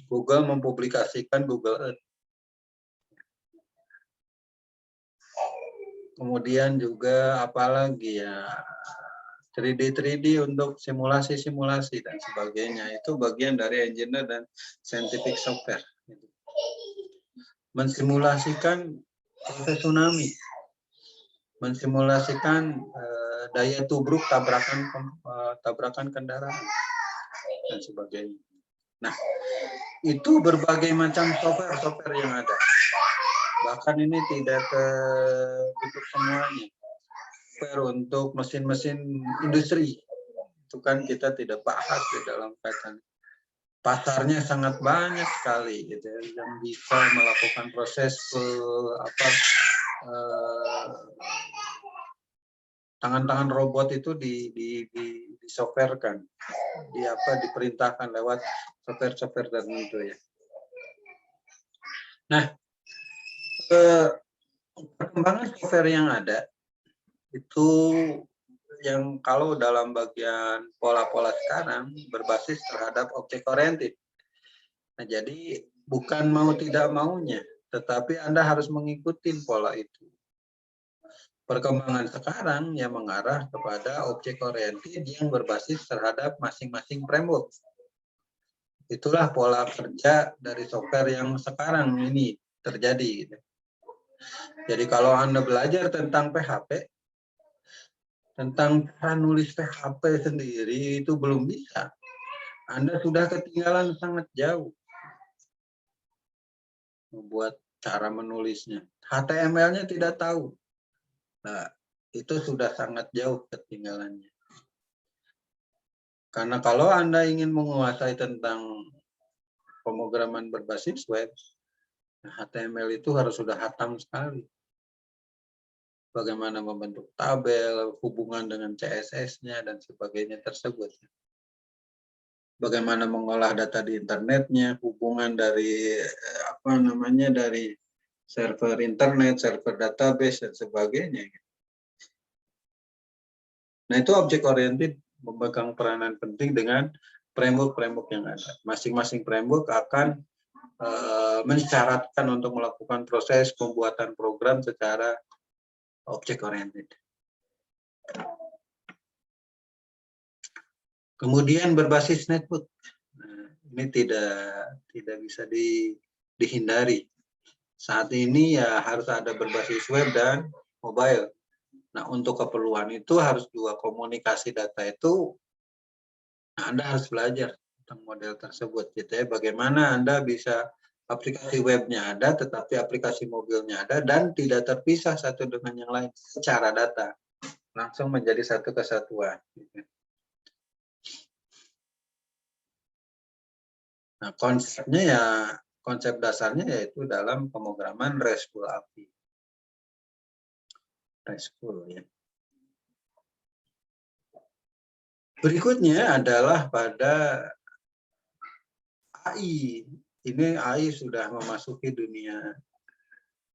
Google mempublikasikan Google Earth. Kemudian juga apalagi ya 3D untuk simulasi-simulasi dan sebagainya. Itu bagian dari engineer dan scientific software. Mensimulasikan proses tsunami, mensimulasikan daya tubruk tabrakan kendaraan dan sebagainya. Nah, itu berbagai macam software yang ada. Bahkan ini tidak untuk semuanya. Software untuk mesin-mesin industri itu kan kita tidak bahas di dalam kaitan. Pasarnya sangat banyak sekali gitu ya, yang bisa melakukan proses tangan-tangan robot itu di softwarekan, diperintahkan lewat software tertentu ya. Nah, perkembangan software yang ada itu yang kalau dalam bagian pola-pola sekarang berbasis terhadap object oriented. Nah, jadi bukan mau tidak maunya, tetapi Anda harus mengikuti pola itu. Perkembangan sekarang yang mengarah kepada object oriented yang berbasis terhadap masing-masing framework. Itulah pola kerja dari software yang sekarang ini terjadi. Jadi kalau Anda belajar tentang PHP, tentang cara nulis PHP sendiri itu belum bisa. Anda sudah ketinggalan sangat jauh membuat cara menulisnya. HTML-nya tidak tahu. Nah, itu sudah sangat jauh ketinggalannya. Karena kalau Anda ingin menguasai tentang pemrograman berbasis web, HTML itu harus sudah hatam sekali. Bagaimana membentuk tabel, hubungan dengan CSS-nya, dan sebagainya tersebut. Bagaimana mengolah data di internetnya, hubungan dari dari server internet, server database, dan sebagainya. Nah, itu object oriented memegang peranan penting dengan framework yang ada. Masing-masing framework akan mensyaratkan untuk melakukan proses pembuatan program secara object oriented. Kemudian berbasis network. Nah, ini tidak bisa dihindari. Saat ini ya harus ada berbasis web dan mobile. Nah, untuk keperluan itu harus dua komunikasi data itu, Anda harus belajar tentang model tersebut. Gitu ya. Bagaimana Anda bisa aplikasi webnya ada, tetapi aplikasi mobilnya ada, dan tidak terpisah satu dengan yang lain secara data. Langsung menjadi satu kesatuan. Nah, konsep dasarnya yaitu dalam pemrograman RESTful API. RESTful ya. Berikutnya adalah pada AI. Ini AI sudah memasuki dunia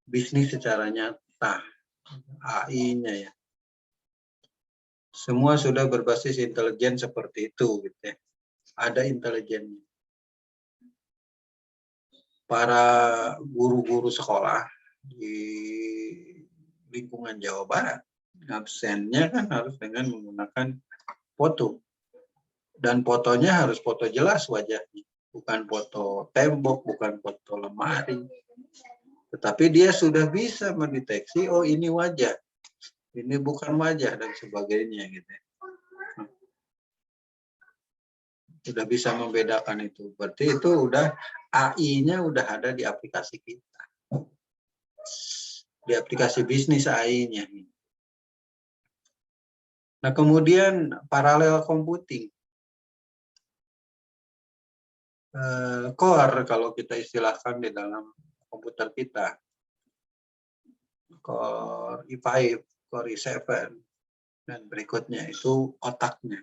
bisnis secara nyata. AI-nya ya. Semua sudah berbasis intelijen seperti itu gitu ya. Ada intelijennya. Para guru-guru sekolah di lingkungan Jawa Barat, absennya kan harus dengan menggunakan foto. Dan fotonya harus foto jelas wajahnya. Bukan foto tembok, bukan foto lemari. Tetapi dia sudah bisa mendeteksi, oh ini wajah. Ini bukan wajah dan sebagainya gitu. Udah bisa membedakan itu. Berarti itu udah AI-nya udah ada di aplikasi kita. Di aplikasi bisnis AI-nya. Nah, kemudian paralel computing. Core kalau kita istilahkan di dalam komputer kita. Core i5, Core i7, dan berikutnya itu otaknya.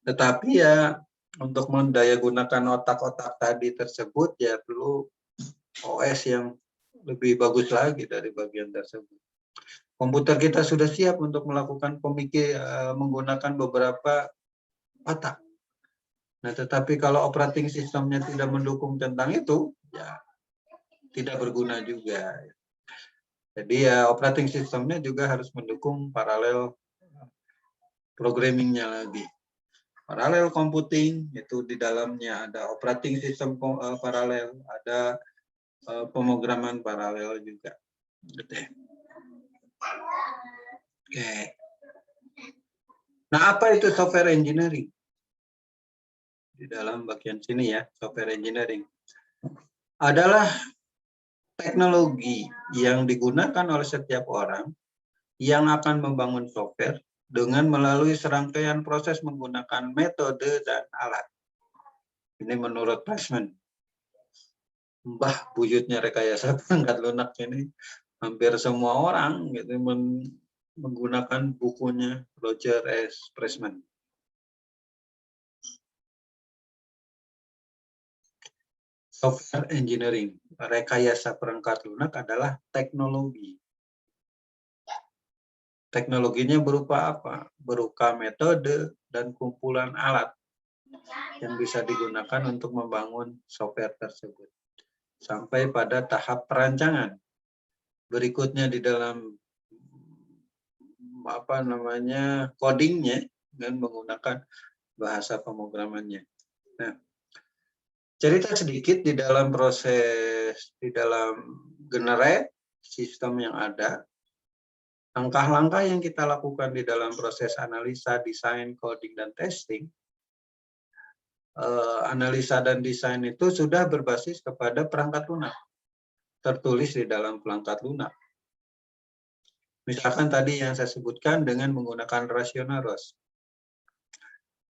Tetapi ya untuk mendayagunakan otak-otak tadi tersebut ya perlu OS yang lebih bagus lagi dari bagian tersebut. Komputer kita sudah siap untuk melakukan menggunakan beberapa otak. Nah, tetapi kalau operating sistemnya tidak mendukung tentang itu, ya tidak berguna juga. Jadi ya operating sistemnya juga harus mendukung paralel programmingnya lagi. Paralel computing itu di dalamnya ada operating system paralel, ada pemrograman paralel juga. Oke. Nah, apa itu software engineering? Di dalam bagian sini ya, software engineering adalah teknologi yang digunakan oleh setiap orang yang akan membangun software dengan melalui serangkaian proses menggunakan metode dan alat. Ini menurut Pressman. Mbah buyutnya rekayasa perangkat lunak ini hampir semua orang gitu menggunakan bukunya Roger S. Pressman. Software engineering, rekayasa perangkat lunak adalah teknologi. Teknologinya berupa apa? Berupa metode dan kumpulan alat yang bisa digunakan untuk membangun software tersebut. Sampai pada tahap perancangan. Berikutnya di dalam codingnya dengan menggunakan bahasa pemrogramannya. Nah, cerita sedikit di dalam generate sistem yang ada, langkah-langkah yang kita lakukan di dalam proses analisa, desain, coding, dan testing, analisa dan desain itu sudah berbasis kepada perangkat lunak, tertulis di dalam perangkat lunak. Misalkan tadi yang saya sebutkan dengan menggunakan rasionaros.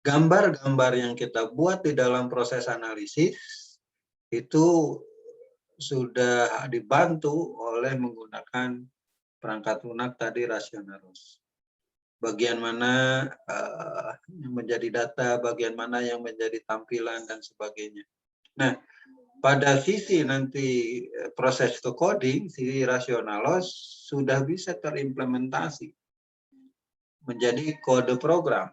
Gambar-gambar yang kita buat di dalam proses analisis itu sudah dibantu oleh menggunakan perangkat lunak tadi rasionaros. Bagian mana yang menjadi data, bagian mana yang menjadi tampilan, dan sebagainya. Nah, pada sisi nanti proses to coding, si rasionalos sudah bisa terimplementasi menjadi kode program.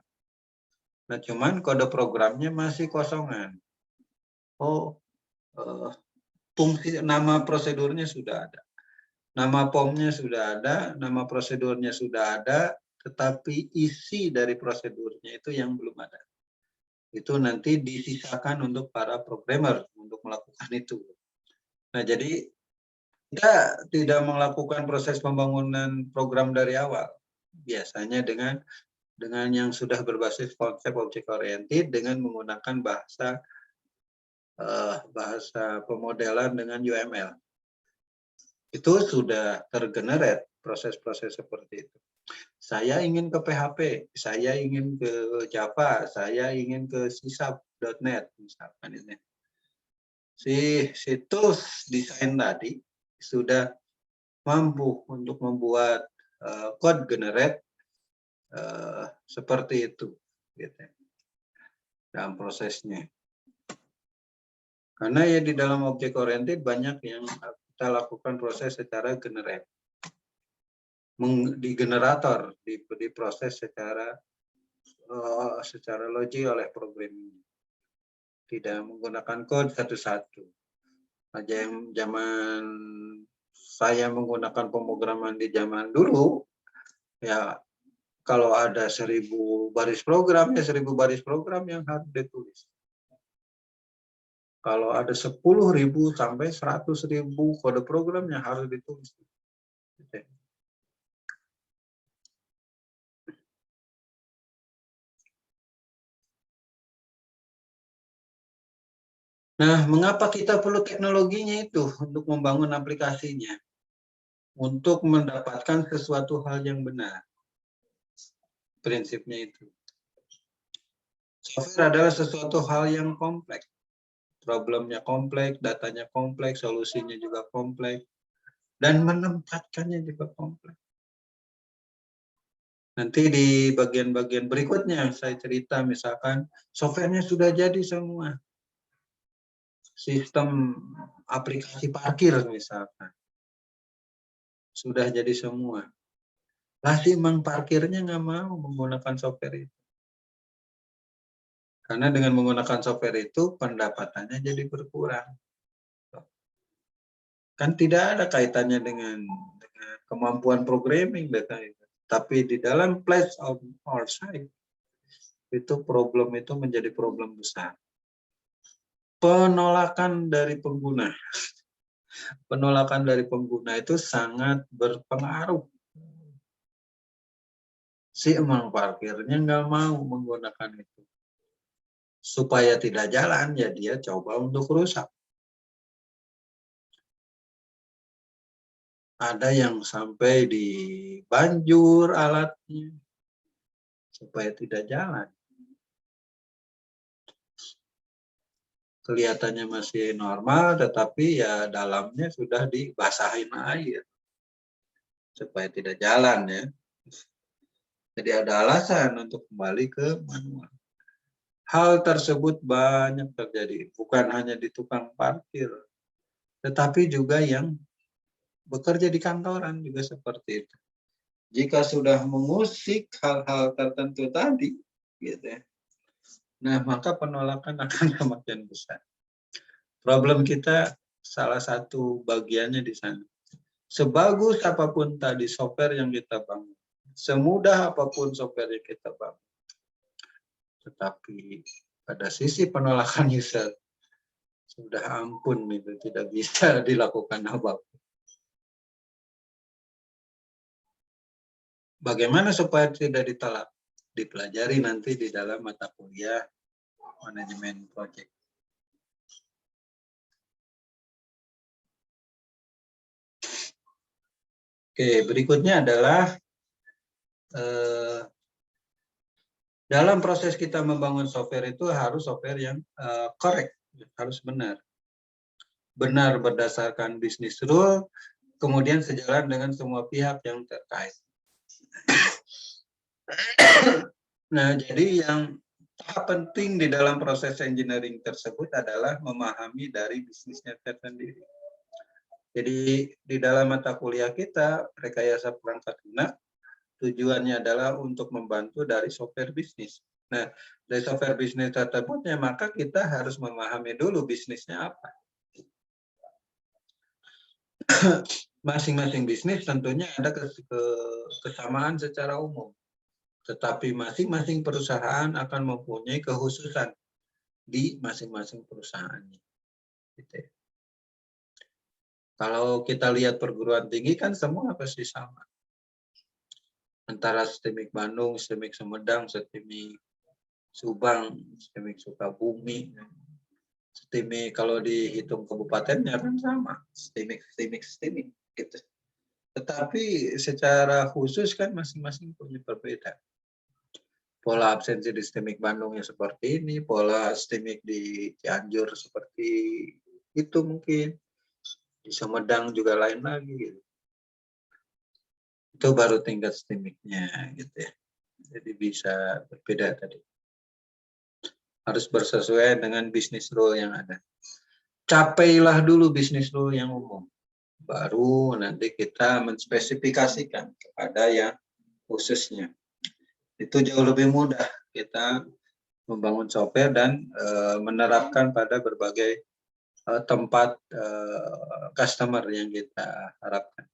Nah, cuman kode programnya masih kosongan. Fungsi nama prosedurnya sudah ada. Nama POM-nya sudah ada, nama prosedurnya sudah ada, tetapi isi dari prosedurnya itu yang belum ada. Itu nanti disisakan untuk para programmer untuk melakukan itu. Nah, jadi kita tidak melakukan proses pembangunan program dari awal. Biasanya dengan yang sudah berbasis konsep object oriented dengan menggunakan bahasa pemodelan dengan UML. Itu sudah tergenerate proses-proses seperti itu. Saya ingin ke PHP, saya ingin ke Java, saya ingin ke C#.NET misalkan ini. Si situs desain tadi sudah mampu untuk membuat code generate seperti itu gitu, dalam prosesnya. Karena ya di dalam object oriented banyak yang kita lakukan proses secara generate. Di generator, diproses secara logik oleh programming. Tidak menggunakan kode satu-satu. Aja yang zaman saya menggunakan pemrograman di zaman dulu, ya kalau ada 1000 baris program, ya 1000 baris program yang harus ditulis. Kalau ada 10.000 sampai 100.000 kode program yang harus ditulis. Nah, mengapa kita perlu teknologinya itu untuk membangun aplikasinya? Untuk mendapatkan sesuatu hal yang benar. Prinsipnya itu. Software adalah sesuatu hal yang kompleks. Problemnya kompleks, datanya kompleks, solusinya juga kompleks, dan menempatkannya juga kompleks. Nanti di bagian-bagian berikutnya saya cerita misalkan softwarenya sudah jadi semua. Sistem aplikasi parkir misalkan. Sudah jadi semua. Lah si mang parkirnya nggak mau menggunakan software itu. Karena dengan menggunakan software itu pendapatannya jadi berkurang. Kan tidak ada kaitannya dengan kemampuan programming data itu. Tapi di dalam place of our site, itu problem itu menjadi problem besar. Penolakan dari pengguna. Penolakan dari pengguna itu sangat berpengaruh. Si emang parkirnya nggak mau menggunakan itu. Supaya tidak jalan, ya dia coba untuk rusak. Ada yang sampai dibanjur alatnya supaya tidak jalan. Kelihatannya masih normal, tetapi ya dalamnya sudah dibasahin air supaya tidak jalan ya. Jadi ada alasan untuk kembali ke manual. Hal tersebut banyak terjadi, bukan hanya di tukang parkir, tetapi juga yang bekerja di kantoran juga seperti itu. Jika sudah mengusik hal-hal tertentu tadi, gitu ya, nah maka penolakan akan semakin besar. Problem kita salah satu bagiannya di sana. Sebagus apapun tadi software yang kita bangun, semudah apapun software yang kita bangun, tetapi pada sisi penolakan user, sudah ampun itu tidak bisa dilakukan apa-apa. Bagaimana supaya tidak ditolak? Dipelajari nanti di dalam mata kuliah manajemen project. Oke, berikutnya adalah dalam proses kita membangun software itu harus software yang correct, harus benar. Benar berdasarkan bisnis rule, kemudian sejalan dengan semua pihak yang terkait. Nah, jadi yang tahap penting di dalam proses engineering tersebut adalah memahami dari bisnisnya tersendiri. Jadi di dalam mata kuliah kita, rekayasa perangkat lunak, tujuannya adalah untuk membantu dari software bisnis. Nah, dari software bisnis tersebutnya, maka kita harus memahami dulu bisnisnya apa. Masing-masing bisnis tentunya ada kesamaan secara umum. Tetapi masing-masing perusahaan akan mempunyai kekhususan di masing-masing perusahaannya. Gitu ya. Kalau kita lihat perguruan tinggi kan semua pasti sama. Antara Sistemik Bandung, Sistemik Sumedang, Sistemik Subang, Sistemik Sukabumi, Sistemik kalau dihitung kabupatennya kan sama, Sistemik gitu. Tetapi secara khusus kan masing-masing punya perbedaan. Pola absensi di Sistemik Bandung yang seperti ini, pola Sistemik di Cianjur seperti itu mungkin. Di Sumedang juga lain lagi gitu. Itu baru tingkat sistemiknya gitu ya. Jadi bisa berbeda tadi. Harus bersesuaian dengan bisnis rule yang ada. Capailah dulu bisnis rule yang umum. Baru nanti kita menspesifikasikan kepada yang khususnya. Itu jauh lebih mudah kita membangun software dan menerapkan pada berbagai tempat customer yang kita harapkan.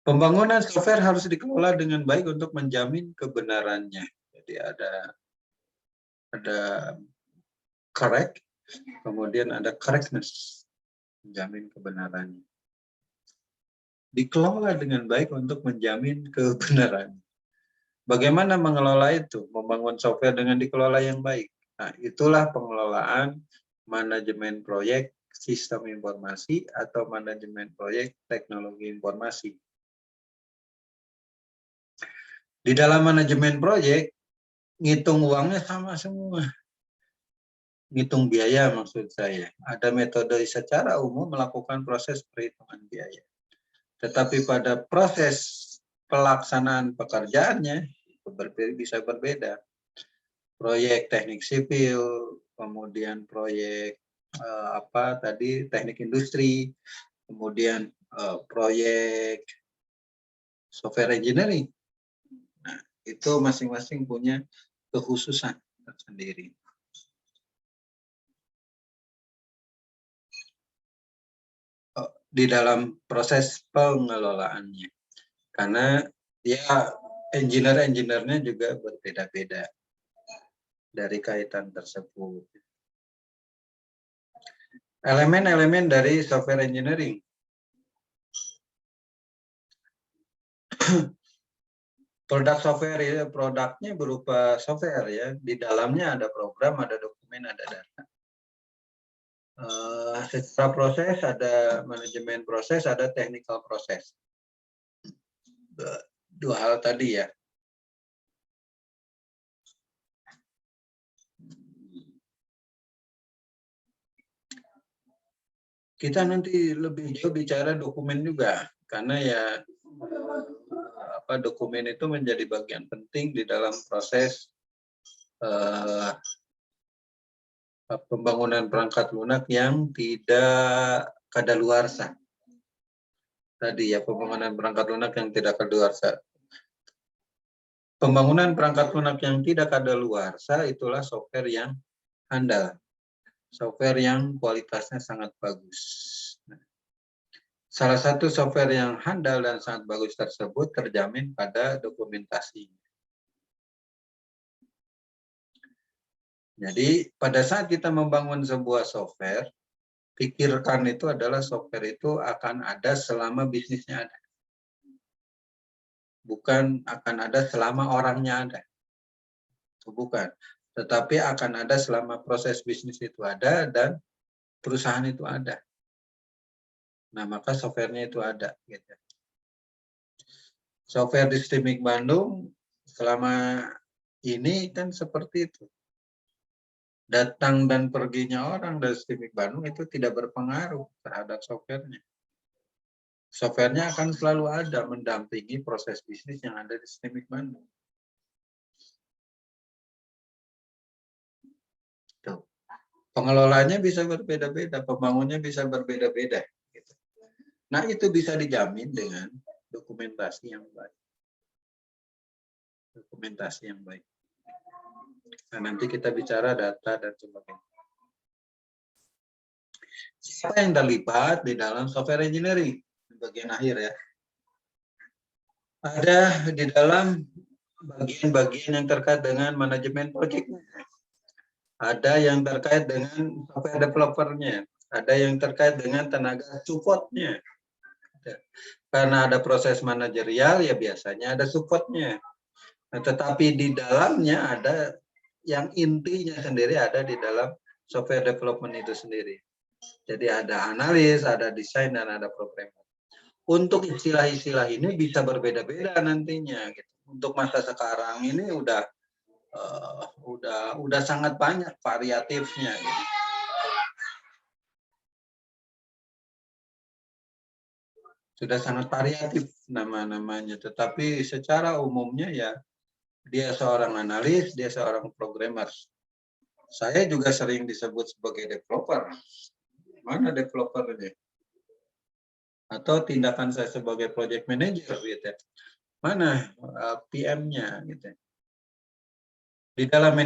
Pembangunan software harus dikelola dengan baik untuk menjamin kebenarannya. Jadi ada correct, kemudian ada correctness, menjamin kebenarannya. Dikelola dengan baik untuk menjamin kebenarannya. Bagaimana mengelola itu? Membangun software dengan dikelola yang baik. Nah, itulah pengelolaan manajemen proyek sistem informasi atau manajemen proyek teknologi informasi. Di dalam manajemen proyek, ngitung uangnya sama semua. Ngitung biaya maksud saya. Ada metode secara umum melakukan proses perhitungan biaya. Tetapi pada proses pelaksanaan pekerjaannya bisa berbeda. Proyek teknik sipil, kemudian proyek teknik industri, kemudian proyek software engineering. Nah, itu masing-masing punya kekhususan tersendiri. Di dalam proses pengelolaannya, karena ya engineer-nya juga berbeda-beda dari kaitan tersebut. Elemen-elemen dari software engineering. Produk software ya, produknya berupa software ya. Di dalamnya ada program, ada dokumen, ada data. Secara proses ada manajemen proses, ada technical proses. Dua hal tadi ya. Kita nanti lebih jauh bicara dokumen juga, karena ya dokumen itu menjadi bagian penting di dalam proses pembangunan perangkat lunak yang tidak kadaluarsa. Tadi ya, pembangunan perangkat lunak yang tidak kadaluarsa. Pembangunan perangkat lunak yang tidak kadaluarsa itulah software yang handal. Software yang kualitasnya sangat bagus. Salah satu software yang handal dan sangat bagus tersebut terjamin pada dokumentasi. Jadi pada saat kita membangun sebuah software, pikirkan itu adalah software itu akan ada selama bisnisnya ada. Bukan akan ada selama orangnya ada. Itu bukan. Tetapi akan ada selama proses bisnis itu ada dan perusahaan itu ada. Nah, maka softwarenya itu ada. Gitu. Software di STIMIK Bandung selama ini kan seperti itu. Datang dan perginya orang dari STIMIK Bandung itu tidak berpengaruh terhadap softwarenya. Softwarenya akan selalu ada mendampingi proses bisnis yang ada di STIMIK Bandung. Tuh. Pengelolanya bisa berbeda-beda, pembangunnya bisa berbeda-beda. Gitu. Nah, itu bisa dijamin dengan dokumentasi yang baik. Dokumentasi yang baik. Nah, nanti kita bicara data dan sebagainya. Siapa yang terlibat di dalam software engineering? Bagian akhir ya. Ada di dalam bagian-bagian yang terkait dengan manajemen proyek. Ada yang terkait dengan software developer-nya. Ada yang terkait dengan tenaga support-nya. Karena ada proses manajerial, ya biasanya ada support-nya. Nah, tetapi di dalamnya ada yang intinya sendiri ada di dalam software development itu sendiri. Jadi ada analis, ada desain, dan ada programmer. Untuk istilah-istilah ini bisa berbeda-beda nantinya. Gitu. Untuk masa sekarang ini udah sangat banyak variatifnya. Gitu. Sudah sangat variatif nama-namanya, tetapi secara umumnya ya dia seorang analis, dia seorang programmer. Saya juga sering disebut sebagai developer. Mana developernya? Atau tindakan saya sebagai project manager, gitu. Mana PM-nya, gitu. Di dalam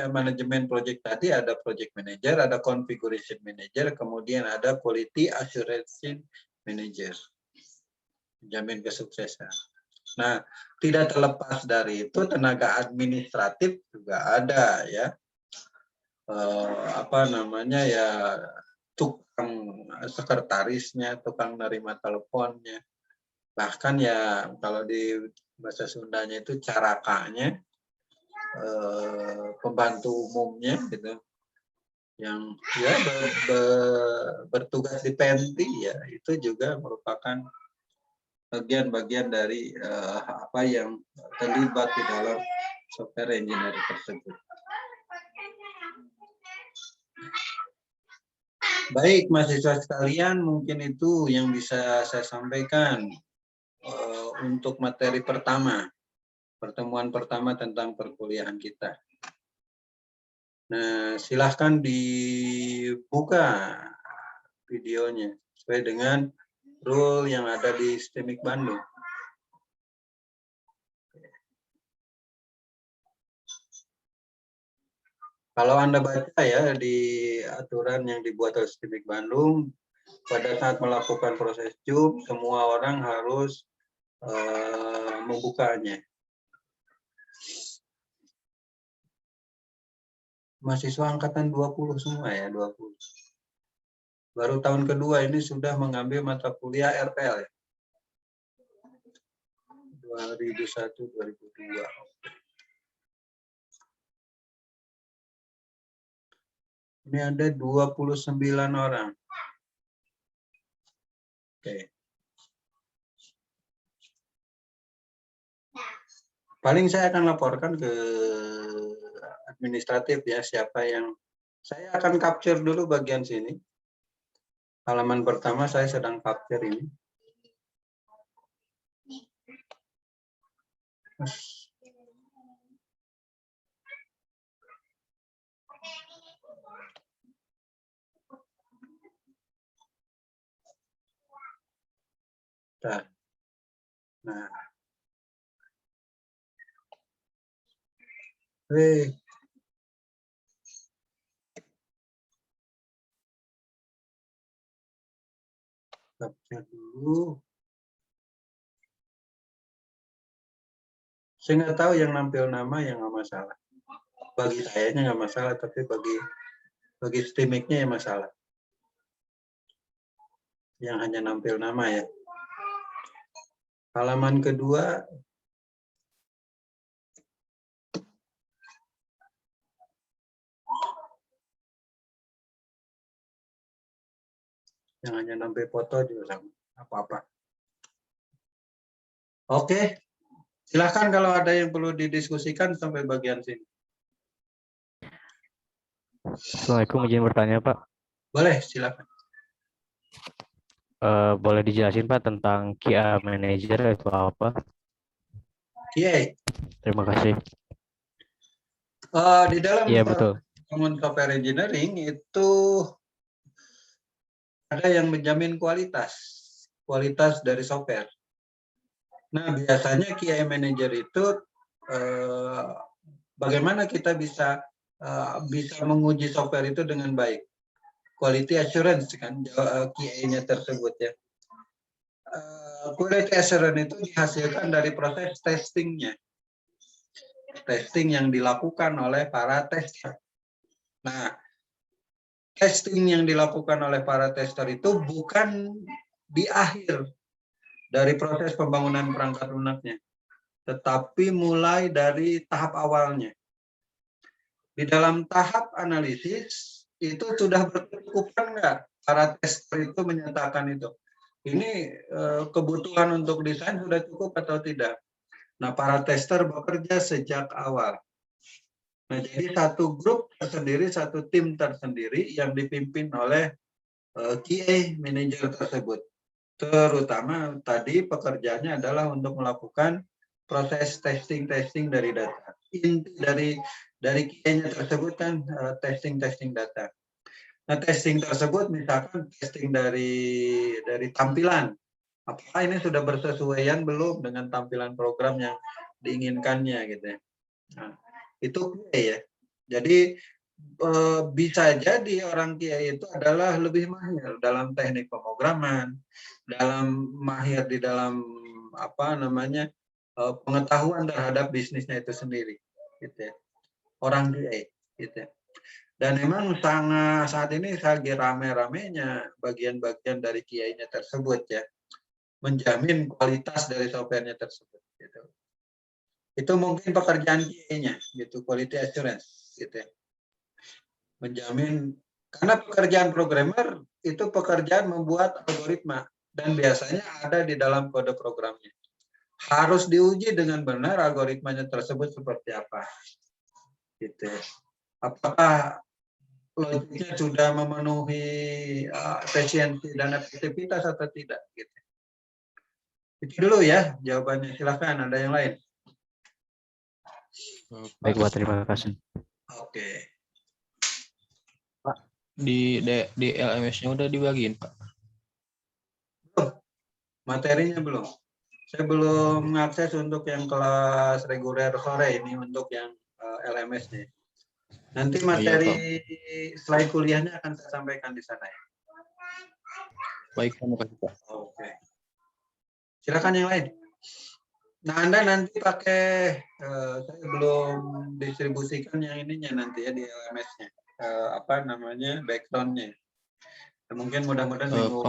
manajemen project tadi ada project manager, ada configuration manager, kemudian ada quality assurance manager. Menjamin kesuksesan. Nah, tidak terlepas dari itu tenaga administratif juga ada ya. Tukang sekretarisnya, tukang nerima teleponnya. Bahkan ya kalau di bahasa Sundanya itu carakanya, pembantu umumnya gitu, yang ya bertugas di penti ya, itu juga merupakan bagian-bagian dari apa yang terlibat di dalam software engineering tersebut. Baik, mahasiswa sekalian, mungkin itu yang bisa saya sampaikan untuk materi pertama, pertemuan pertama tentang perkuliahan kita. Nah, silahkan dibuka videonya sesuai dengan rule yang ada di STEMIC Bandung. Kalau Anda baca ya di aturan yang dibuat oleh STEMIC Bandung, pada saat melakukan proses JUP, semua orang harus membukanya. Mahasiswa angkatan 20 semua ya, 20. Baru tahun kedua ini sudah mengambil mata kuliah RPL ya. 2001, 2002. Ini ada 29 orang. Oke. Paling saya akan laporkan ke administratif ya, siapa yang saya akan capture dulu bagian sini. Halaman pertama saya sedang capture ini. Nah. Capture dulu. Saya nggak tahu yang nampil nama yang nggak masalah. Bagi saya nggak masalah, tapi bagi STEMIC-nya yang masalah. Yang hanya nampil nama ya. Halaman kedua. Yang hanya nampil foto juga sama. Apa-apa. Oke. Silahkan kalau ada yang perlu didiskusikan sampai bagian sini. Assalamualaikum, izin bertanya Pak. Boleh, silakan. Boleh dijelasin Pak tentang QA Manager itu apa? QA. Terima kasih. Di dalam betul. software engineering itu ada yang menjamin kualitas dari software. Nah, biasanya QA Manager itu bagaimana kita bisa menguji software itu dengan baik. Quality assurance kan QA-nya tersebut ya. Quality assurance itu dihasilkan dari proses testingnya. Testing yang dilakukan oleh para tester. Nah, testing yang dilakukan oleh para tester itu bukan di akhir dari proses pembangunan perangkat lunaknya, tetapi mulai dari tahap awalnya. Di dalam tahap analisis, itu sudah berkecukupan nggak para tester itu menyatakan itu. Ini kebutuhan untuk desain sudah cukup atau tidak. Nah, para tester bekerja sejak awal. Nah, jadi satu grup tersendiri, satu tim tersendiri yang dipimpin oleh QA manager tersebut. Terutama tadi pekerjaannya adalah untuk melakukan proses testing dari data. Inti dari QA-nya tersebut kan testing data. Nah, testing tersebut misalkan testing dari tampilan. Apakah ini sudah bersesuaian belum dengan tampilan program yang diinginkannya gitu ya. Nah, itu QA ya. Jadi bisa jadi orang QA itu adalah lebih mahir dalam teknik pemrograman, mahir di dalam pengetahuan terhadap bisnisnya itu sendiri, gitu ya. Orang QA, gitu ya. Dan memang saat ini lagi rame-ramenya bagian-bagian dari QA-nya tersebut ya, menjamin kualitas dari softwarenya tersebut. Gitu. Itu mungkin pekerjaan QA-nya, gitu, quality assurance, gitu ya. Menjamin, karena pekerjaan programmer itu pekerjaan membuat algoritma dan biasanya ada di dalam kode programnya. Harus diuji dengan benar algoritmanya tersebut seperti apa, gitu ya. Apakah logiknya sudah memenuhi efisiensi dan efektivitas atau tidak, gitu. Itu dulu ya jawabannya. Silahkan, ada yang lain. Baik, Pak, terima kasih. Oke. Di LMS-nya udah dibagiin, Pak. Materinya belum. Saya belum mengakses untuk yang kelas reguler sore ini, untuk yang LMS-nya. Nanti materi slide kuliahnya akan saya sampaikan di sana ya. Baik, terima kasih, Pak. Oke. Silakan yang lain. Nah, Anda nanti pakai, saya belum distribusikan yang ininya nanti ya di LMS-nya. Apa namanya, background-nya. Ya, mungkin mudah-mudahan minggu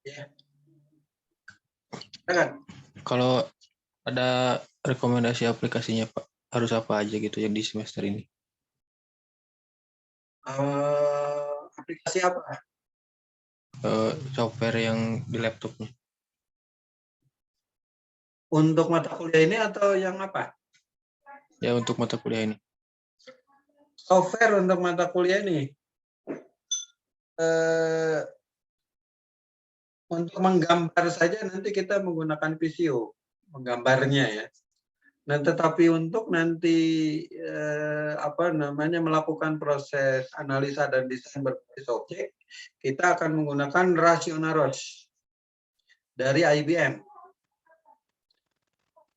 ya. Silakan. Kalau ada rekomendasi aplikasinya, Pak, harus apa aja gitu yang di semester ini? Aplikasi apa? Software yang di laptopnya. Untuk mata kuliah ini atau yang apa? Ya, untuk mata kuliah ini. Software untuk mata kuliah ini. Untuk menggambar saja nanti kita menggunakan Visio, menggambarnya ya. Nah, tetapi untuk nanti apa namanya, melakukan proses analisa dan desain berbasis objek, kita akan menggunakan Rasionaros dari IBM.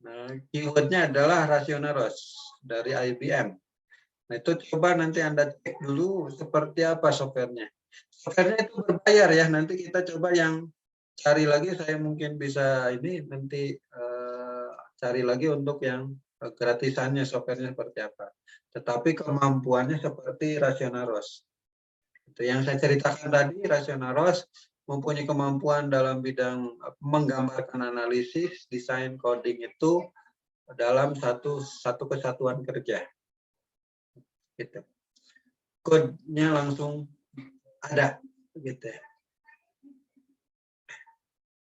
Nah, keywordnya adalah Rasionaros dari IBM. Nah, itu coba nanti Anda cek dulu seperti apa softwarenya. Softwarenya itu berbayar ya. Nanti kita coba yang cari lagi, saya mungkin bisa ini nanti cari lagi untuk yang gratisannya softwarenya seperti apa. Tetapi kemampuannya seperti Rasionaros. Itu yang saya ceritakan tadi, Rasionaros mempunyai kemampuan dalam bidang menggambarkan analisis, desain, coding itu dalam satu kesatuan kerja. Gitu. Code-nya langsung ada, gitu.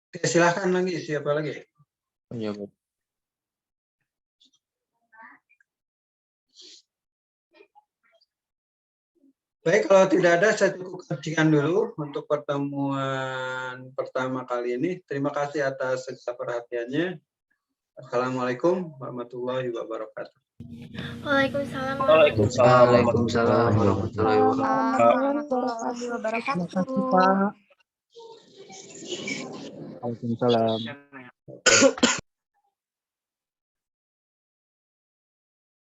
Oke, silahkan lagi, siapa lagi? Ya, Pak. Baik, kalau tidak ada, saya cukupkan sekian dulu untuk pertemuan pertama kali ini. Terima kasih atas segala perhatiannya. Assalamualaikum warahmatullahi wabarakatuh. Waalaikumsalam Waalaikumsalam warahmatullahi warahmatullahi wabarakatuh. Waalaikumsalam.